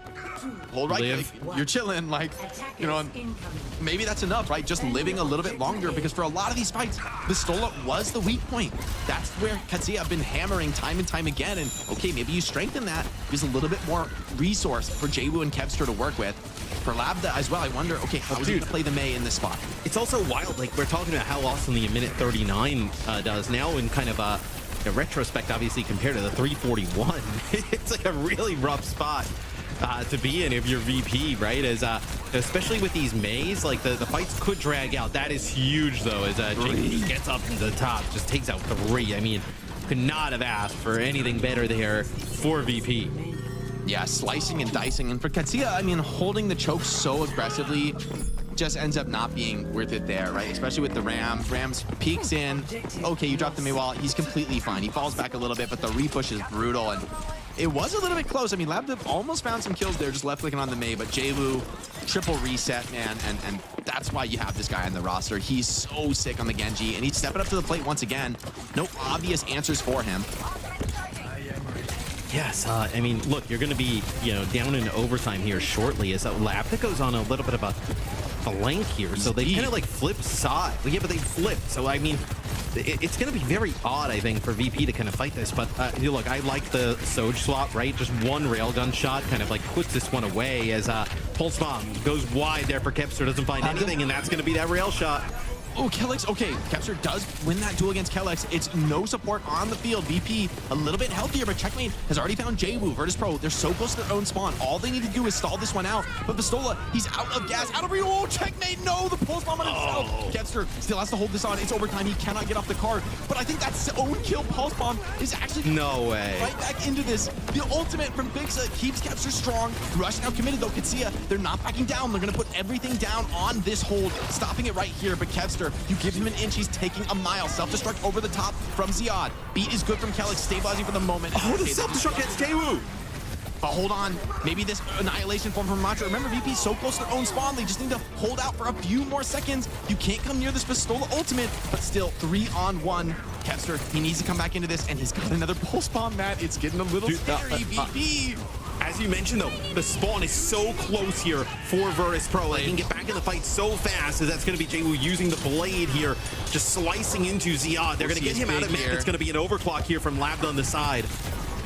hold right Live. click. You're chilling, like, you know, and maybe that's enough, right? Just living a little bit longer, because for a lot of these fights, Pistola was the weak point. That's where Qadsiah have been hammering time and time again. And okay, maybe you strengthen that. There's a little bit more resource for Jwoo and Kevster to work with. For Labda as well, I wonder, okay, how is he gonna play the Mei in this spot? It's also wild. Like, we're talking about how awesome the minute 39 does now in kind of a retrospect, obviously, compared to the 341. It's like a really rough spot to be in if you're VP, right? As especially with these Meis, like the fights could drag out. That is huge, though, as JD gets up into the top, just takes out 3. I mean, could not have asked for anything better there for VP. Yeah, slicing and dicing. And for Qadsiah, I mean, holding the choke so aggressively just ends up not being worth it there, right? Especially with the Ram. Rams peeks in. Okay, you drop the Maywall. He's completely fine. He falls back a little bit, but the repush is brutal. And it was a little bit close. I mean, Labda almost found some kills there, just left clicking on the Mei, but Jwoo, triple reset, man. And that's why you have this guy on the roster. He's so sick on the Genji, and he's stepping up to the plate once again. No obvious answers for him. Yes, I mean, look, you're going to be, you know, down in overtime here shortly as Labda goes on a little bit of a flank here. So they kind of like flip side. Yeah, but they flipped. So, I mean, it's going to be very odd, I think, for VP to kind of fight this. But look, I like the Soj swap, right? Just one railgun shot kind of like puts this one away as Pulse Bomb goes wide there for Kepster, doesn't find anything, and that's going to be that rail shot. Oh, Kellex, okay, Kepster does win that duel against Kellex. It's no support on the field. VP a little bit healthier, but Checkmate has already found Jwoo. Virtus.pro, they're so close to their own spawn. All they need to do is stall this one out. But Pistola, he's out of gas, out of real. Oh, Checkmate, no, the pulse bomb on himself. Kepster still has to hold this on. It's overtime. He cannot get off the card. But I think that own kill pulse bomb is actually no way right back into this. The ultimate from Fixa keeps Kepster strong. Rush now committed though. Qadsiah, they're not backing down. They're gonna put everything down on this hold, stopping it right here. But Kepster, you give him an inch, he's taking a mile. Self-destruct over the top from Ziad. Beat is good from Kellex, stabilizing for the moment. Oh, the self-destruct gets Jwoo. But hold on, maybe this annihilation form from Macho. Remember, VP is so close to their own spawn, they just need to hold out for a few more seconds. You can't come near this Pistola ultimate, but still 3-on-1. Kepster, he needs to come back into this, and he's got another pulse bomb, Matt. It's getting a little scary, VP. As you mentioned, though, the spawn is so close here for Virtus.pro. They can get back in the fight so fast, as that's going to be Jwoo using the blade here, just slicing into Ziad. They're going to get him out of map. It's going to be an overclock here from Labda on the side.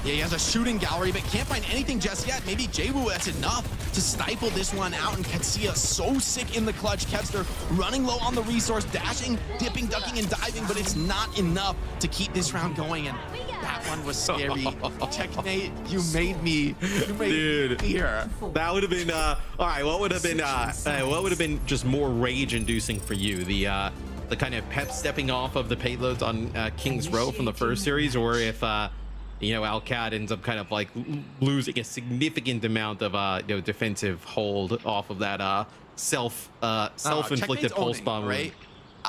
Yeah, he has a shooting gallery, but can't find anything just yet. Maybe Jwoo, that's enough to stifle this one out. And Qadsiah so sick in the clutch. Kevster running low on the resource, dashing, dipping, ducking, and diving, but it's not enough to keep this round going. And that one was scary. Checkmate, you made me here. That would have been all right. What would have been just more rage-inducing for you? The kind of Pep stepping off of the payloads on King's Row from the first series, or if you know, Alcad ends up kind of like losing a significant amount of you know, defensive hold off of that self-inflicted pulse bomb, right?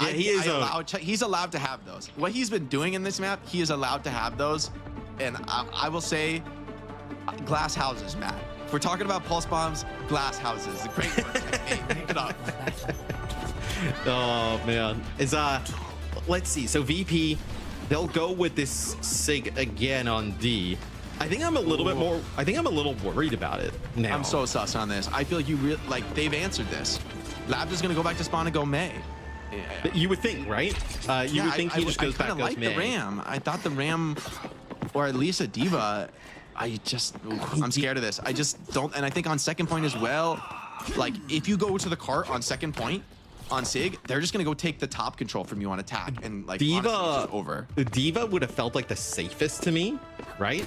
Yeah, he is. He's allowed to have those. What he's been doing in this map, he is allowed to have those. And I will say, glass houses, Matt. If we're talking about pulse bombs, glass houses. Great work. Hey, keep it up. Oh man, let's see. So VP, they'll go with this SIG again on D. I think I'm a little bit more. I think I'm a little worried about it now. I'm so sus on this. I feel like you really they've answered this. Labs is gonna go back to spawn and go May. Yeah. You would think, right? You would think he just goes back. I like the Ram. I thought the Ram, or at least a Diva. I'm scared of this. I just don't. And I think on second point as well. Like if you go to the cart on second point on SIG, they're just gonna go take the top control from you on attack, and like Diva honestly, it's just over. The Diva would have felt like the safest to me, right?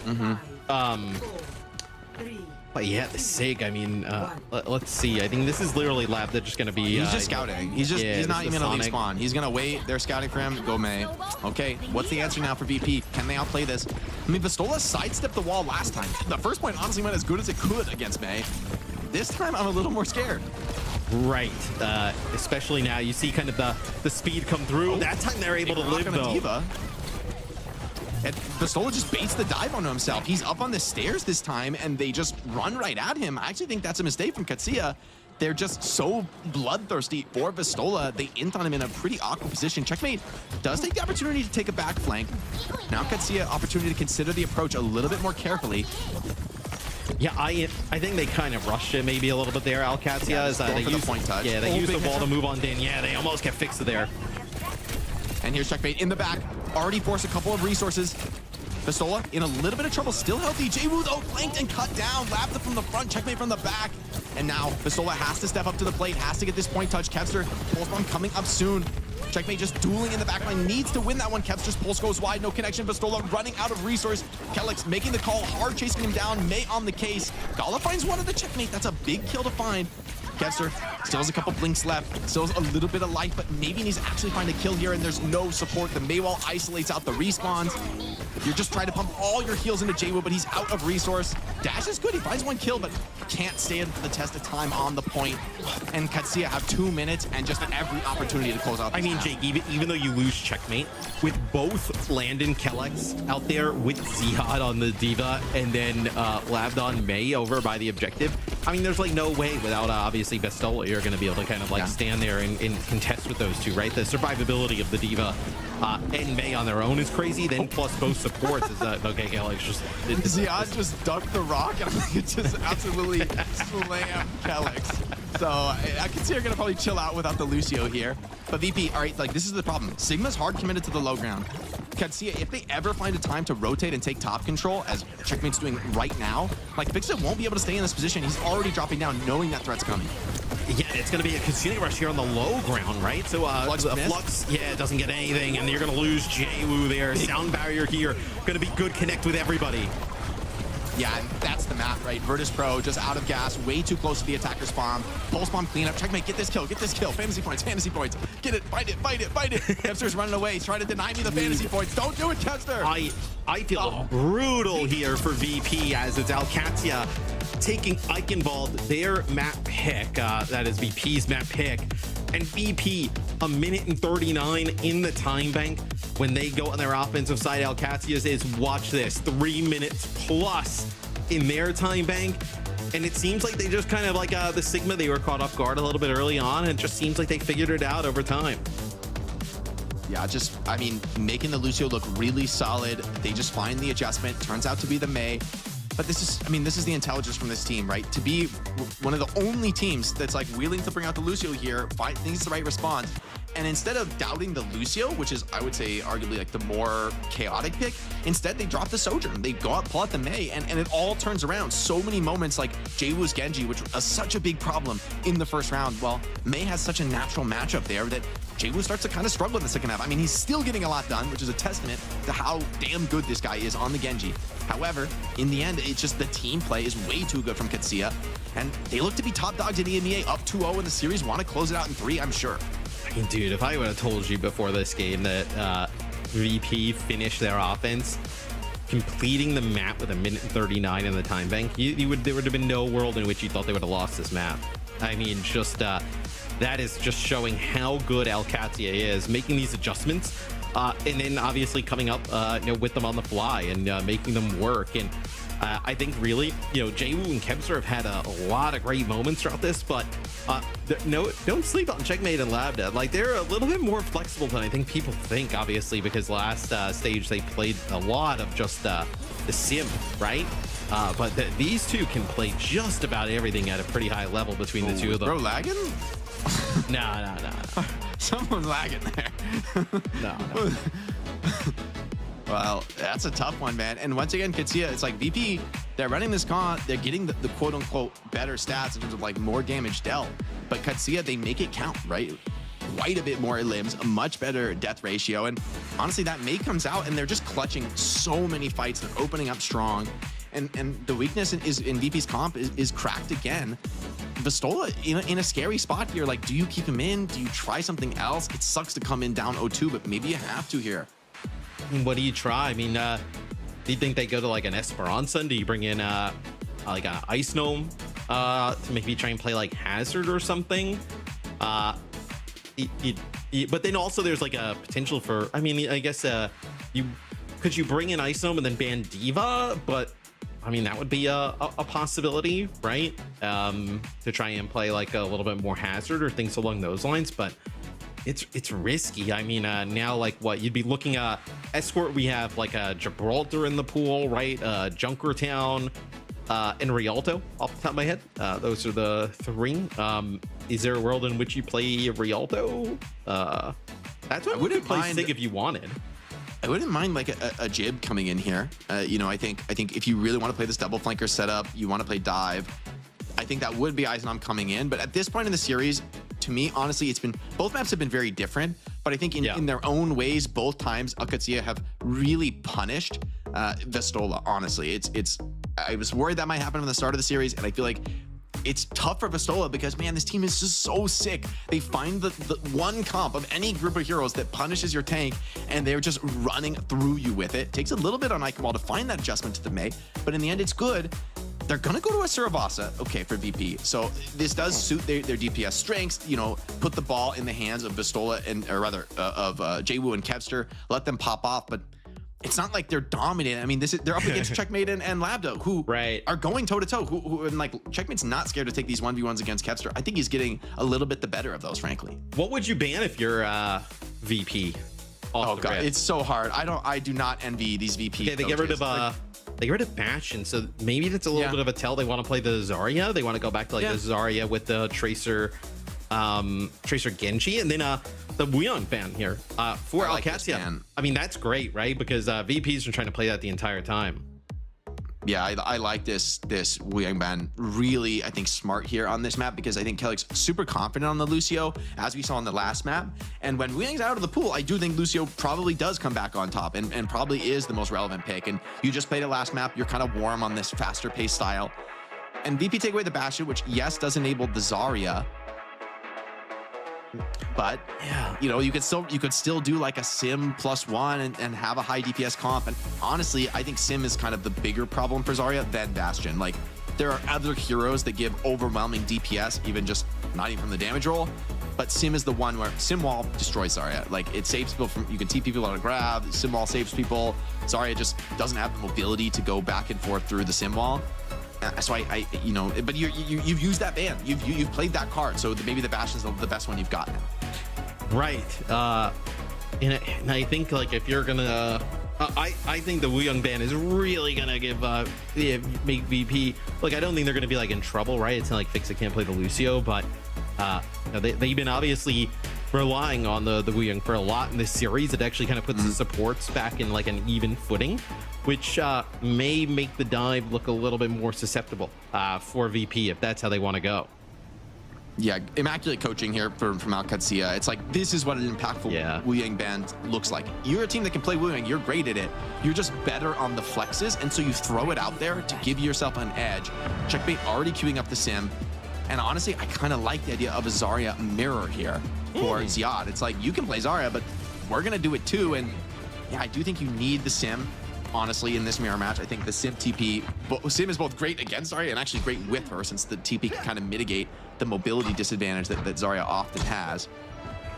But yeah, the SIG. I mean, let's see. I think this is literally Lab that's just gonna be. He's just scouting. He's not even gonna leave spawn. He's gonna wait. They're scouting for him. Go May. Okay, what's the answer now for VP? Can they outplay this? I mean, Vistola sidestepped the wall last time. The first point honestly went as good as it could against May. This time, I'm a little more scared. Right, especially now you see kind of the speed come through. That time they're able to live though. Diva. And Vistola just baits the dive onto himself. He's up on the stairs this time, and they just run right at him. I actually think that's a mistake from Qadsiah. They're just so bloodthirsty for Vistola. They int on him in a pretty awkward position. Checkmate does take the opportunity to take a back flank. Now Qadsiah opportunity to consider the approach a little bit more carefully. Yeah, I think they kind of rushed it maybe a little bit there. Qadsiah they used the point touch. Yeah, they used the wall to move on Din. Yeah, they almost get fixed there. And here's Checkmate in the back. Already forced a couple of resources. Vistola in a little bit of trouble, still healthy. Jwoo though flanked and cut down. Labda from the front, Checkmate from the back. And now Vistola has to step up to the plate, has to get this point touch. Kevster, pulse bomb coming up soon. Checkmate just dueling in the backline, needs to win that one. Kevster's pulse goes wide, no connection. Vistola running out of resource. Kellex making the call, hard chasing him down. May on the case. Gala finds one of the Checkmate. That's a big kill to find. Kevster still has a couple blinks left, still has a little bit of life, but maybe needs to actually find a kill here, and there's no support. The Maywall isolates out the respawns. You're just trying to pump all your heals into Jwoo, but he's out of resource. Dash is good, he finds one kill, but can't stand the test of time on the point. And Qadsiah have 2 minutes and just every opportunity to close out this map. Jake, even though you lose Checkmate, with both Landon Kellex out there with Zihad on the Diva and then Labda on May over by the objective, I mean, there's like no way without obviously Vistola you're going to be able to kind of like stand there and contest with those two, right? The survivability of the Diva and May on their own is crazy. Then plus both supports is okay. Kellex just Zihad just ducked the rock and it just absolutely slammed Kellex. So I can see you're gonna probably chill out without the Lucio here. But VP, all right, like this is the problem. Sigma's hard committed to the low ground. Qadsiah, if they ever find a time to rotate and take top control, as Checkmate's doing right now, like FACEIT won't be able to stay in this position. He's already dropping down, knowing that threat's coming. Yeah, it's going to be a Qadsiah rush here on the low ground, right? So Flux, yeah, doesn't get anything, and you're going to lose Jwoo there. Sound barrier here, going to be good connect with everybody. Yeah, and that's the map, right? Virtus.pro just out of gas, way too close to the attacker spawn. Pulse bomb cleanup. Checkmate, get this kill, get this kill. Fantasy points, fantasy points. Get it, fight it, fight it, fight it. Kevster's running away. He's trying to deny me the fantasy points. Don't do it, Kevster. I feel brutal here for VP as it's Qadsiah taking Eichenwalde, their map pick. That is VP's map pick. And VP, 1 minute and 39 in the time bank. When they go on their offensive side, Qadsiah is, watch this, 3 minutes plus in their time bank. And it seems like they just kind of like the Sigma, they were caught off guard a little bit early on. And it just seems like they figured it out over time. Yeah, just, I mean, making the Lucio look really solid. They just find the adjustment. Turns out to be the May. But this is, I mean, this is the intelligence from this team, right? To be one of the only teams that's like willing to bring out the Lucio here, thinks it's the right response. And instead of doubting the Lucio, which is, I would say, arguably like the more chaotic pick, instead they drop the Sojourn. They go out, pull out the May, and it all turns around. So many moments like Jwoo's Genji, which was such a big problem in the first round. Well, May has such a natural matchup there that Jwoo starts to kind of struggle in the second half. I mean, he's still getting a lot done, which is a testament to how damn good this guy is on the Genji. However, in the end, it's just the team play is way too good from Qadsiah. And they look to be top dogs in EMEA, up 2-0 in the series, want to close it out in 3, I'm sure. I mean, dude, if I would have told you before this game that VP finished their offense, completing the map with 1 minute and 39 in the time bank, there would have been no world in which you thought they would have lost this map. I mean, just that is just showing how good Qadsiah is, making these adjustments and then obviously coming up with them on the fly and making them work. And I think really, Jwoo and Qadsiah have had a lot of great moments throughout this, but don't sleep on Checkmate and Lambda. Like, they're a little bit more flexible than I think people think, obviously, because last stage they played a lot of just the sim, right? But these two can play just about everything at a pretty high level between the two of them. Bro, lagging? No. Someone's lagging there. No. Well, that's a tough one, man. And once again, Qadsiah, it's like VP, they're running this con, they're getting the quote-unquote better stats in terms of like more damage dealt. But Qadsiah, they make it count, right? Quite a bit more limbs, a much better death ratio. And honestly, that Mei comes out and they're just clutching so many fights. They're opening up strong. And the weakness is in VP's comp is cracked again. Vistola in a scary spot here. Like, do you keep him in? Do you try something else? It sucks to come in down 0-2, but maybe you have to here. What do you try? I mean, do you think they go to like an Esperanza? Do you bring in like an Ice Gnome to maybe try and play like Hazard or something? But then also there's like a potential for, I mean, I guess could you bring in Ice Gnome and then ban Diva? But I mean, that would be a possibility, right? To try and play like a little bit more Hazard or things along those lines. But it's risky. I mean, now like what you'd be looking at Escort, we have like a Gibraltar in the pool, right? Junkertown and Rialto off the top of my head. Those are the three. Is there a world in which you play Rialto? That's what I would play Sig if you wanted. I wouldn't mind like a Jib coming in here. I think if you really want to play this double flanker setup, you want to play dive, I think that would be Eichenwalde coming in. But at this point in the series, to me, honestly, both maps have been very different. But I think in their own ways, both times Qadsiah have really punished Vistola. Honestly, I was worried that might happen at the start of the series, and I feel like it's tough for Vistola because, man, this team is just so sick. They find the one comp of any group of heroes that punishes your tank, and they're just running through you with it. Takes a little bit on Eichenwalde to find that adjustment to the Mei, but in the end, it's good. They're gonna go to a Suravasa, okay, for VP. So this does suit their DPS strengths. Put the ball in the hands of Vistola of Jwoo and Qadsiah, let them pop off, but it's not like they're dominating. I mean, they're up against Checkmate and Lambda, who are going toe to toe. Who and like Checkmate's not scared to take these 1v1s against Qadsiah. I think he's getting a little bit the better of those, frankly. What would you ban if you're VP? Oh god, it's so hard. I do not envy these VP. Okay, they get rid of they get rid of Bastion, so maybe that's a little bit of a tell. They want to play the Zarya. They want to go back to like the Zarya with the Tracer Genji, and then the Lijiang ban here for Qadsiah. I mean, that's great, right? Because VPs are trying to play that the entire time. Yeah, I like this Lijiang ban. Really, I think smart here on this map, because I think Kelly's super confident on the Lucio, as we saw on the last map. And when Lijiang's out of the pool, I do think Lucio probably does come back on top and probably is the most relevant pick. And you just played it last map. You're kind of warm on this faster paced style. And VP take away the Bastion, which yes, does enable the Zarya. But you could still do like a Sim +1 and have a high DPS comp. And honestly, I think Sim is kind of the bigger problem for Zarya than Bastion. Like, there are other heroes that give overwhelming DPS, not even from the damage roll. But Sim is the one where Sim Wall destroys Zarya. Like, it saves people from, you can TP people out of grab. Sim Wall saves people. Zarya just doesn't have the mobility to go back and forth through the Sim Wall. So but you've used that ban. You've played that card. So maybe the Bastion's the best one you've got now. Right. And I think like if you're gonna, I think the Lijiang ban is really gonna make VP. Like, I don't think they're gonna be like in trouble, right? It's not like FACEIT can't play the Lucio, but they've been obviously relying on the Lijiang for a lot in this series. It actually kind of puts the supports back in like an even footing, which may make the dive look a little bit more susceptible for VP if that's how they want to go. Yeah, immaculate coaching here from Qadsiah. It's like, this is what an impactful Lijiang ban looks like. You're a team that can play Lijiang. You're great at it. You're just better on the flexes, and so you throw it out there to give yourself an edge. Checkmate already queuing up the Sim. And honestly, I kind of like the idea of a Zarya mirror here for Ziad. It's like, you can play Zarya, but we're going to do it too. And yeah, I do think you need the Sim, honestly, in this mirror match. I think the Sim TP, Sim is both great against Zarya and actually great with her, since the TP can kind of mitigate the mobility disadvantage that Zarya often has.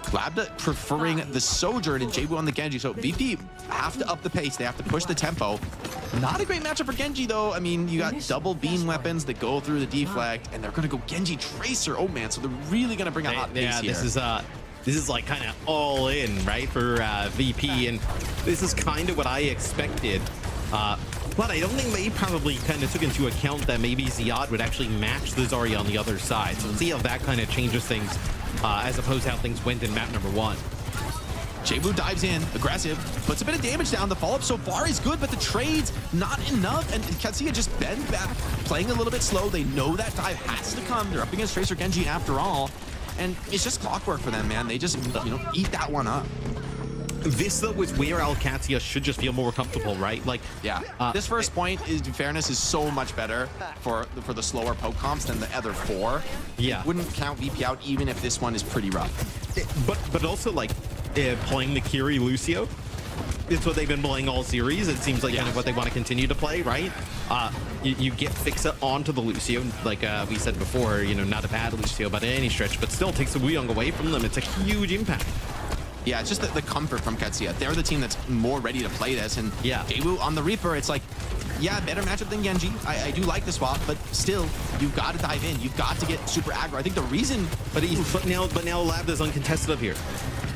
Labda preferring the Sojourn and Jabu on the Genji. So VP have to up the pace. They have to push the tempo. Not a great matchup for Genji, though. I mean, you got double beam weapons that go through the deflect, and they're going to go Genji Tracer. Oh, man. So they're really going to bring a hot pace here. This is like kind of all in, right, for VP, and this is kind of what I expected. But I don't think they probably kind of took into account that maybe Ziad would actually match the Zarya on the other side. So let's see how that kind of changes things as opposed to how things went in map number 1. Jabu dives in, aggressive, puts a bit of damage down. The follow-up so far is good, but the trade's not enough. And Qadsiah just bend back, playing a little bit slow. They know that dive has to come. They're up against Tracer Genji after all. And it's just clockwork for them, man. They just, you know, eat that one up. This, though, is where Qadsiah should just feel more comfortable, right? Like, yeah, this first point, in fairness, is so much better for the slower poke comps than the other 4. Yeah. Wouldn't count VP out even if this one is pretty rough. But also, like, playing the Kiri Lucio, it's what they've been playing all series. It seems like kind of what they want to continue to play, right? You get Fixa onto the Lucio, like we said before, you know, not a bad Lucio by any stretch, but still takes the Wuyong away from them. It's a huge impact. Yeah, it's just the comfort from Qadsiah. They're the team that's more ready to play this. And yeah, Daewoo on the Reaper, it's like, yeah, better matchup than Genji. I do like the swap, but still, you've got to dive in. You've got to get super aggro. I think the reason... But now Labda's uncontested up here.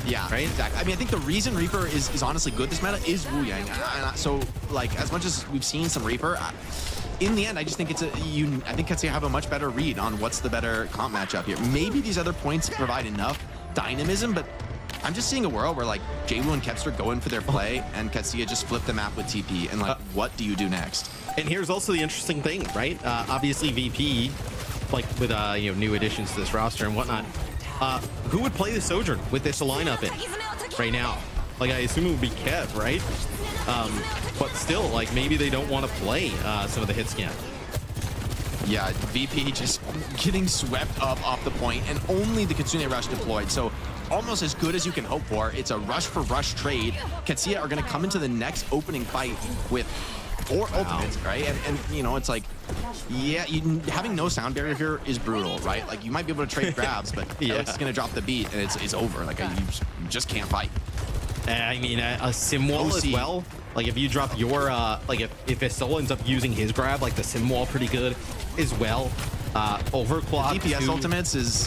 Yeah, right? Exactly. I mean, I think the reason Reaper is honestly good this meta is Wuyang. So, like, as much as we've seen some Reaper, in the end, I just think it's I think Qadsiah have a much better read on what's the better comp matchup here. Maybe these other points provide enough dynamism, but I'm just seeing a world where, like, Jaewoo and Kepster go in for their play, and Qadsiah just flip the map with TP, and, like, what do you do next? And here's also the interesting thing, right? Obviously, VP, like, with, you know, new additions to this roster and whatnot, who would play the Sojourn with this lineup in right now? Like, I assume it would be Kev, right? But still, like, maybe they don't want to play some of the hit scan. Yeah, VP just getting swept up off the point, and only the Kitsune Rush deployed. So almost as good as you can hope for. It's a rush for rush trade. Qadsiah are going to come into the next opening fight with 4 ultimates, right? And you know, it's like, yeah, having no sound barrier here is brutal, right? Like, you might be able to trade grabs, but Alex is going to drop the beat, and it's over. Like, you just can't fight. I mean, a sim wall as well. Like, if you drop your, like, if Isola ends up using his grab, like, the sim wall pretty good as well. Overclock. DPS ultimates is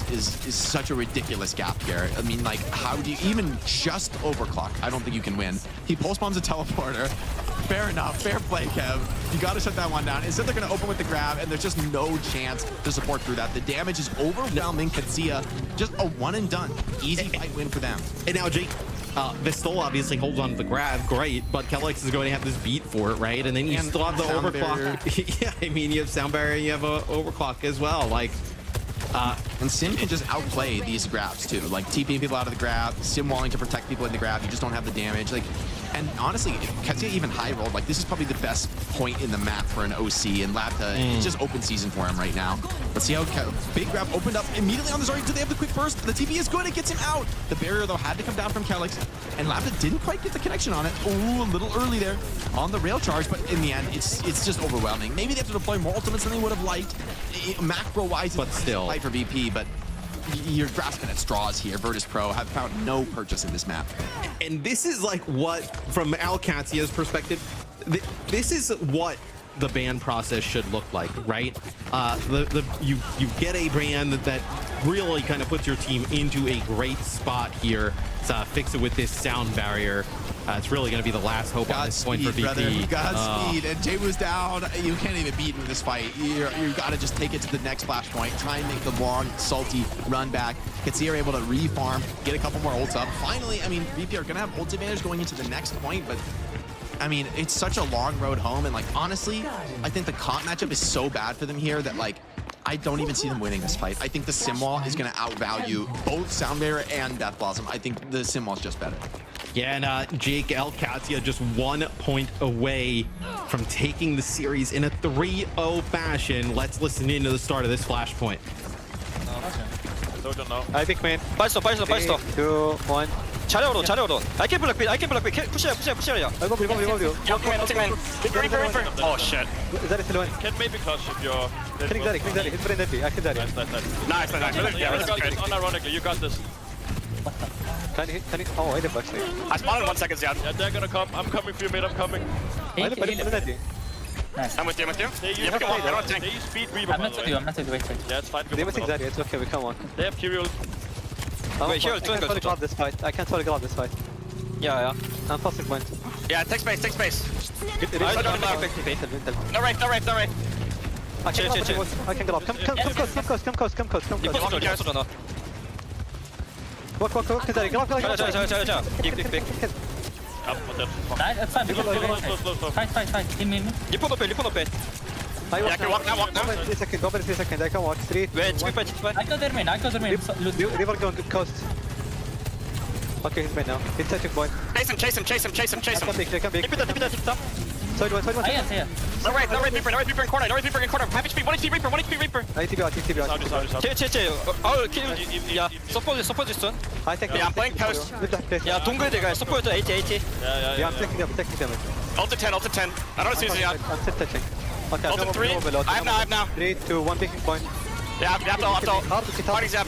such a ridiculous gap here. I mean, like, how do you even just overclock? I don't think you can win. He pulse bombs a teleporter. Fair enough. Fair play, Kev. You got to shut that one down. Instead, they're going to open with the grab, and there's just no chance to support through that. The damage is overwhelming. Qadsiah, just a one and done. Easy fight win for them. And now, Jake, Vistol obviously holds on to the grab, great, but Kellex is going to have this beat for it, right? And then you still have the overclock. Yeah, I mean, you have sound barrier, you have an overclock as well. Like, and Sim can just outplay these grabs too. Like, TPing people out of the grab, Sim walling to protect people in the grab. You just don't have the damage. Like, and honestly, if Qadsiah even high rolled, like, this is probably the best point in the map for an OC, and Labda, it's just open season for him right now. Let's see how big grab opened up immediately on the Zarya. Do they have the quick burst? The TP is good. It gets him out. The barrier, though, had to come down from Kellex, and Labda didn't quite get the connection on it. Ooh, a little early there on the rail charge, but in the end, it's just overwhelming. Maybe they have to deploy more ultimates than they would have liked, macro-wise, but still, fight for VP, but you're grasping at straws here. Virtus.pro have found no purchase in this map. And this is like what, from Qadsiah's perspective, this is what the ban process should look like, right? You get a brand that really kind of puts your team into a great spot here. Fix it with this sound barrier. It's really going to be the last hope on this point for VP. Brother. Godspeed. And Jaewoo's down. You can't even beat him in this fight. You got to just take it to the next flashpoint. Try and make the long, salty run back. Qadsiah are able to re-farm, get a couple more ults up. Finally, I mean, VP are going to have ult advantage going into the next point, but I mean, it's such a long road home. And, like, honestly, I think the comp matchup is so bad for them here that, like, I don't even see them winning this fight. I think the sim wall is going to outvalue both sound barrier and Death Blossom. I think the sim wall is just better. Yeah, and Jake, Qadsiah just 1 point away from taking the series in a 3-0 fashion. Let's listen into the start of this flashpoint. I pick main. First off. 3, 2, 1. 자려로. I can block bit. Push it. I go view. Oh shit. That is still one. Can maybe clutch if you're... Click that. Hit brain that. I can that. Nice. Yeah, unironically, you got this. Can you? Oh, I didn't actually. I spawned in 1 second, Ziad. Yeah, they're gonna come. I'm coming for you, mate. I'm coming. I didn't ready. I'm with you, I'm with you. They use, Yeah, we can walk, I don't think. they use speed Reaver. I'm not with you, I'm not with you, wait. Yeah, it's fine. They must think Zarya. It's okay. We come on. They have Kyriel. Wait, here, I can't totally grab this fight. I can't totally grab this fight. Yeah. I'm passing point. Yeah, take space, take space. I don't know. No rape, no rape, no rape. Chill. I can grab. Come close. You put on your Walk, Zarya. Grab. Big. Ja, what the fuck. Nice, that's fine. Slow. Fight. Hit me. You put up it. Yeah, I can walk now. Go over 3 seconds. I can walk. 3. Wait, I got their main. River going coast. Okay, he's made now. He's touching point. Chase him. I can big. Keep it up. Side one. Here. No rape, Reaper in corner. Half HP, 1 HP Reaper. I TB out. Sorry. Oh, yeah. Support this one. I take Yeah, I'm playing coast. Yeah, 동글대가 support 80. Yeah, I'm taking them. Ult to 10. I don't see Ziad. I'm still touching. Okay, Ult to 3. I have now. 3, 2, 1 picking point. Yeah, I have to ult. Party Ziad.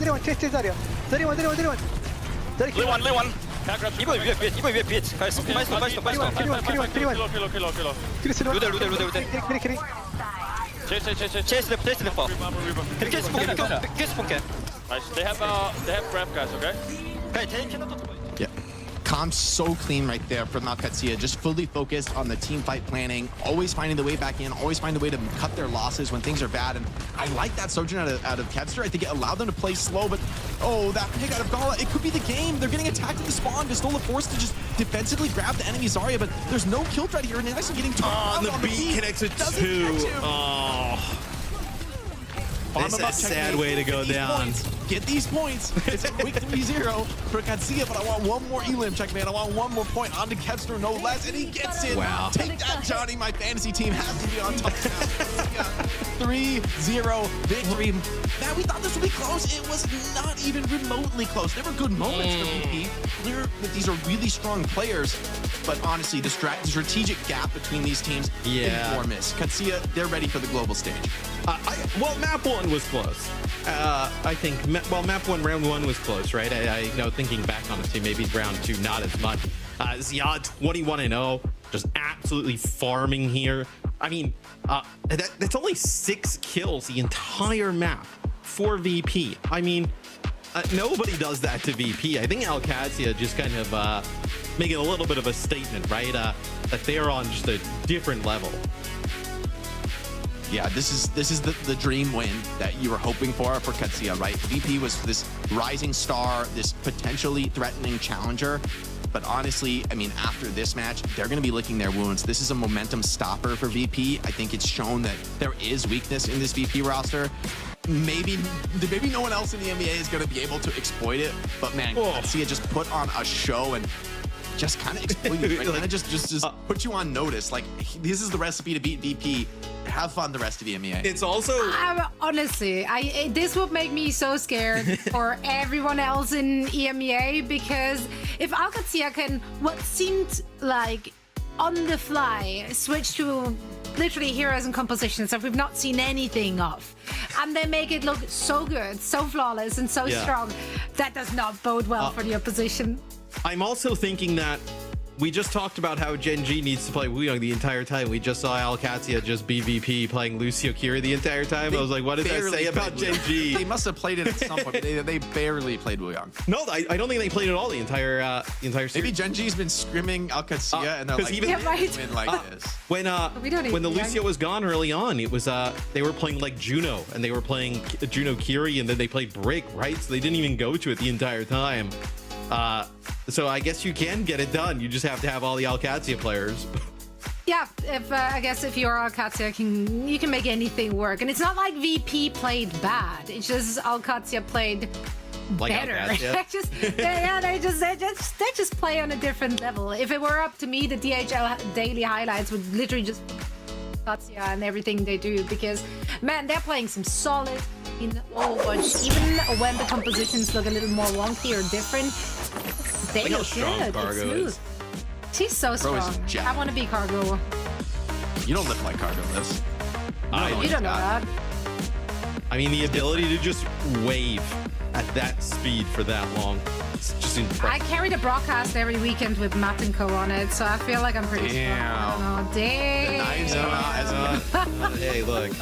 Zero. Chase Zarya. Zero. Blue one. 이거 위에 빛. 빠졌어. 키리. Chase. Chase left. Kiss 포켓. Nice. They have grab guys, okay? Yeah. Comms so clean right there from Qadsiah, just fully focused on the team fight planning, always finding the way back in, always find a way to cut their losses when things are bad. And I like that Sojourn out of Kevster. I think it allowed them to play slow, but that pick out of Gala, it could be the game. They're getting attacked at the spawn. Vistola forced to just defensively grab the enemy Zarya, but there's no kill threat here, and they're actually getting the B connects it too. That's a sad way to go down. Get these points. It's a quick 3-0 for Qadsiah, but I want one more elim check, man. I want one more point onto Kevster, no less, and he gets it. Wow. Take that, Johnny. My fantasy team has to be on top now. 3-0 victory. Man, we thought this would be close. It was not even remotely close. There were good moments for VP. Clear that these are really strong players, but honestly, the strategic gap between these teams is enormous. Qadsiah, they're ready for the global stage. Well, map 1 was close. I think, map 1, round 1 was close, right? I know, thinking back on it too, maybe round 2, not as much. Ziad, 21-0, just absolutely farming here. I mean, that's only 6 kills the entire map for VP. I mean, nobody does that to VP. I think Qadsiah just kind of making a little bit of a statement, right? That they're on just a different level. Yeah, this is the dream win that you were hoping for Qadsiah, right? VP was this rising star, this potentially threatening challenger. But honestly, I mean, after this match, they're going to be licking their wounds. This is a momentum stopper for VP. I think it's shown that there is weakness in this VP roster. Maybe no one else in the EMEA is going to be able to exploit it. But man, Qadsiah just put on a show and just kind of exploit you, right? Kind of just put you on notice. Like, this is the recipe to beat VP. Have fun the rest of the EMEA. It's also honestly, this would make me so scared for everyone else in EMEA, because if Qadsiah can, what seemed like on the fly, switch to literally heroes and compositions that we've not seen anything of, and they make it look so good, so flawless, and so strong, that does not bode well for the opposition. I'm also thinking that we just talked about how Gen G needs to play Wuyong the entire time. We just saw Qadsiah just be VP playing Lucio Kiri the entire time. I was like, what does that say about Gen G? They must have played it at some point. They barely played Wuyong. No, I don't think they played it all the entire series. Maybe Gen G's been scrimming Qadsiah and they're like, even win like this. When the Lucio was gone early on, it was they were playing like Juno, and they were playing Juno Kiri, and then they played Brick, right? So they didn't even go to it the entire time. So I guess you can get it done. You just have to have all the Qadsiah players. Yeah, I guess if you're Qadsiah, you can make anything work. And it's not like VP played bad. It's just Qadsiah played like better. they just play on a different level. If it were up to me, the DHL daily highlights would literally just Qadsiah and everything they do, because man, they're playing some solid in Overwatch. Even when the compositions look a little more wonky or different, they look good. It's smooth. She's so strong. I want to be Cargo. You don't lift like Cargo, Liz. You don't know that. I mean, the ability to just wave at that speed for that long, it's just I incredible. carry the broadcast every weekend with Matt and Co on it, so I feel like I'm pretty strong. I don't know. Damn. Hey, look.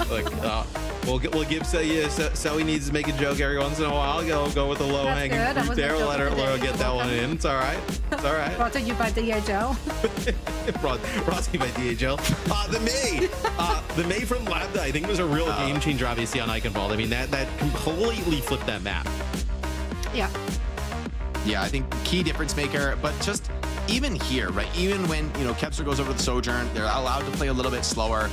We'll give so he needs to make a joke every once in a while. Go with the low hanging good. fruit there. Let her get that one in. It's all right. It's all right. Brought to you by DHL. brought to you by DHL. The May from Lambda, I think, was a real game changer, obviously, on Eichenwalde. I mean, that completely flipped that map. Yeah. Yeah, I think key difference maker, but just even here, right? Even when, Qadsiah goes over the Sojourn, they're allowed to play a little bit slower.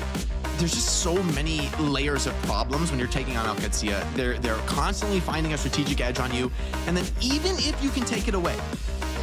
There's just so many layers of problems when you're taking on Qadsiah. They're constantly finding a strategic edge on you, and then even if you can take it away,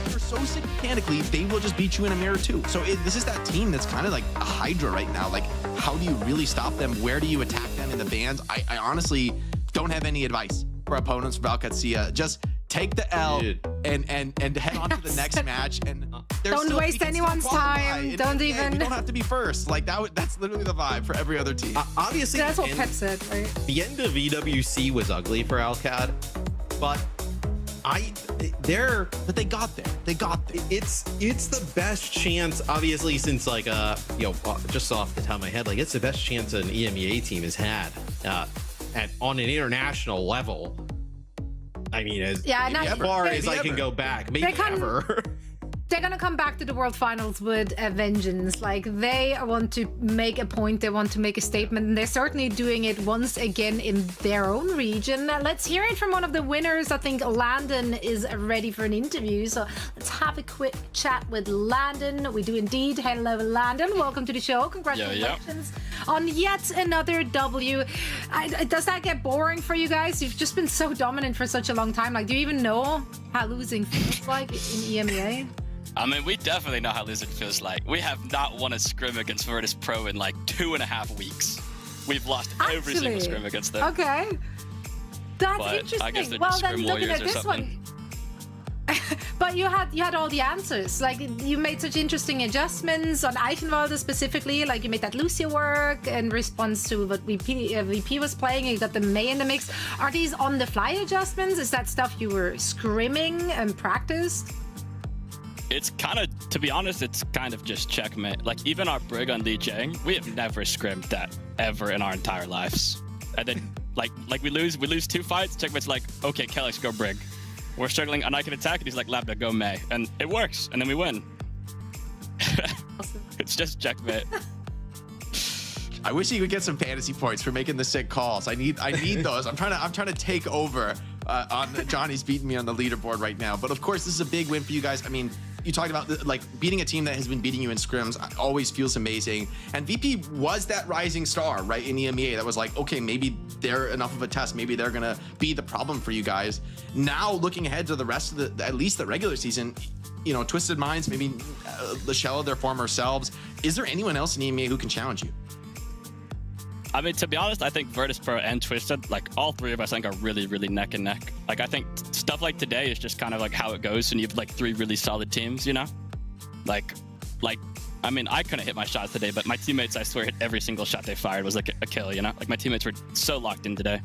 they're so sick mechanically, they will just beat you in a mirror too. So this is that team that's kind of like a Hydra right now. Like, how do you really stop them? Where do you attack them in the bans? I honestly don't have any advice for opponents for Qadsiah. Just take the L and head on to the next match. And don't waste anyone's time. Don't even. You don't have to be first. Like that's literally the vibe for every other team. Obviously, that's what Pep said, right? The end of EWC was ugly for Alcad, but they got there. They got there. It's the best chance, obviously, since like just off the top of my head, like it's the best chance an EMEA team has had on an international level. I mean, as far as I can go back, maybe ever. They're gonna come back to the World Finals with a vengeance. Like, they want to make a point, they want to make a statement, and they're certainly doing it once again in their own region. Let's hear it from one of the winners. I think Landon is ready for an interview, so let's have a quick chat with Landon. We do indeed. Hello, Landon. Welcome to the show. Congratulations on yet another W. Does that get boring for you guys? You've just been so dominant for such a long time. Like, do you even know how losing feels like in EMEA? I mean, we definitely know how losing feels like. We have not won a scrim against Virtus.pro in like 2.5 weeks. We've lost every single scrim against them. Okay. That's interesting. I guess they're well, just then scrim looking warriors at or this something. one. But you had all the answers. Like, you made such interesting adjustments on Eichenwalde specifically. Like, you made that Lucia work in response to what VP was playing. You got the May in the mix. Are these on-the-fly adjustments? Is that stuff you were scrimming and practiced? It's kind of, to be honest, it's kind of just checkmate. Like, even our Brig on Lijiang, we have never scrimmed that ever in our entire lives. And then, like we lose 2 fights. Checkmate's like, okay, Kellex, go Brig. We're struggling, and I can attack, and he's like, Lambda, go May. And it works, and then we win. It's just checkmate. I wish he would get some fantasy points for making the sick calls. I need those. I'm trying to take over on Johnny's beating me on the leaderboard right now. But of course, this is a big win for you guys. I mean, you talked about like beating a team that has been beating you in scrims always feels amazing. And VP was that rising star, right, in EMEA that was like, okay, maybe they're enough of a test. Maybe they're gonna be the problem for you guys. Now looking ahead to the rest of at least the regular season, Twisted Minds, maybe Lachelle, their former selves. Is there anyone else in EMEA who can challenge you? I mean, to be honest, I think Virtus.pro and Twisted, like all three of us, I think are really, really neck and neck. Like, I think stuff like today is just kind of like how it goes, and you have like 3 really solid teams, Like, I mean, I couldn't hit my shots today, but my teammates, I swear, hit every single shot they fired was like a kill, Like, my teammates were so locked in today,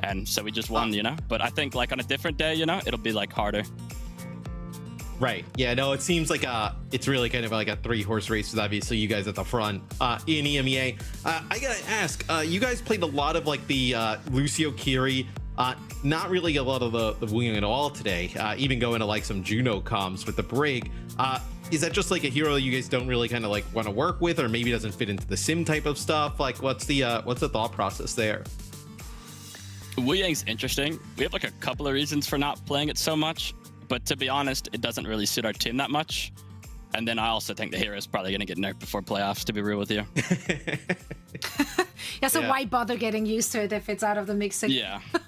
and so we just won, But I think like on a different day, it'll be like harder. Right. Yeah, no, it seems like it's really kind of like a 3-horse race with obviously you guys at the front in EMEA. I gotta ask, you guys played a lot of like the Lucio Kiri, not really a lot of the Wing at all today, even going to like some Juno comms with the Brig. Is that just like a hero you guys don't really kind of like want to work with, or maybe doesn't fit into the sim type of stuff? Like, what's the thought process there? Lijiang's interesting. We have like a couple of reasons for not playing it so much. But to be honest, it doesn't really suit our team that much. And then I also think the hero is probably going to get nerfed before playoffs, to be real with you. Why bother getting used to it if it's out of the mix again? Yeah.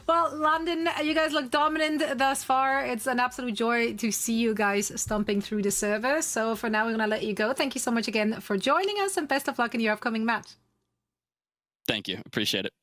Well, London, you guys look dominant thus far. It's an absolute joy to see you guys stomping through the server. So for now, we're going to let you go. Thank you so much again for joining us, and best of luck in your upcoming match. Thank you. Appreciate it.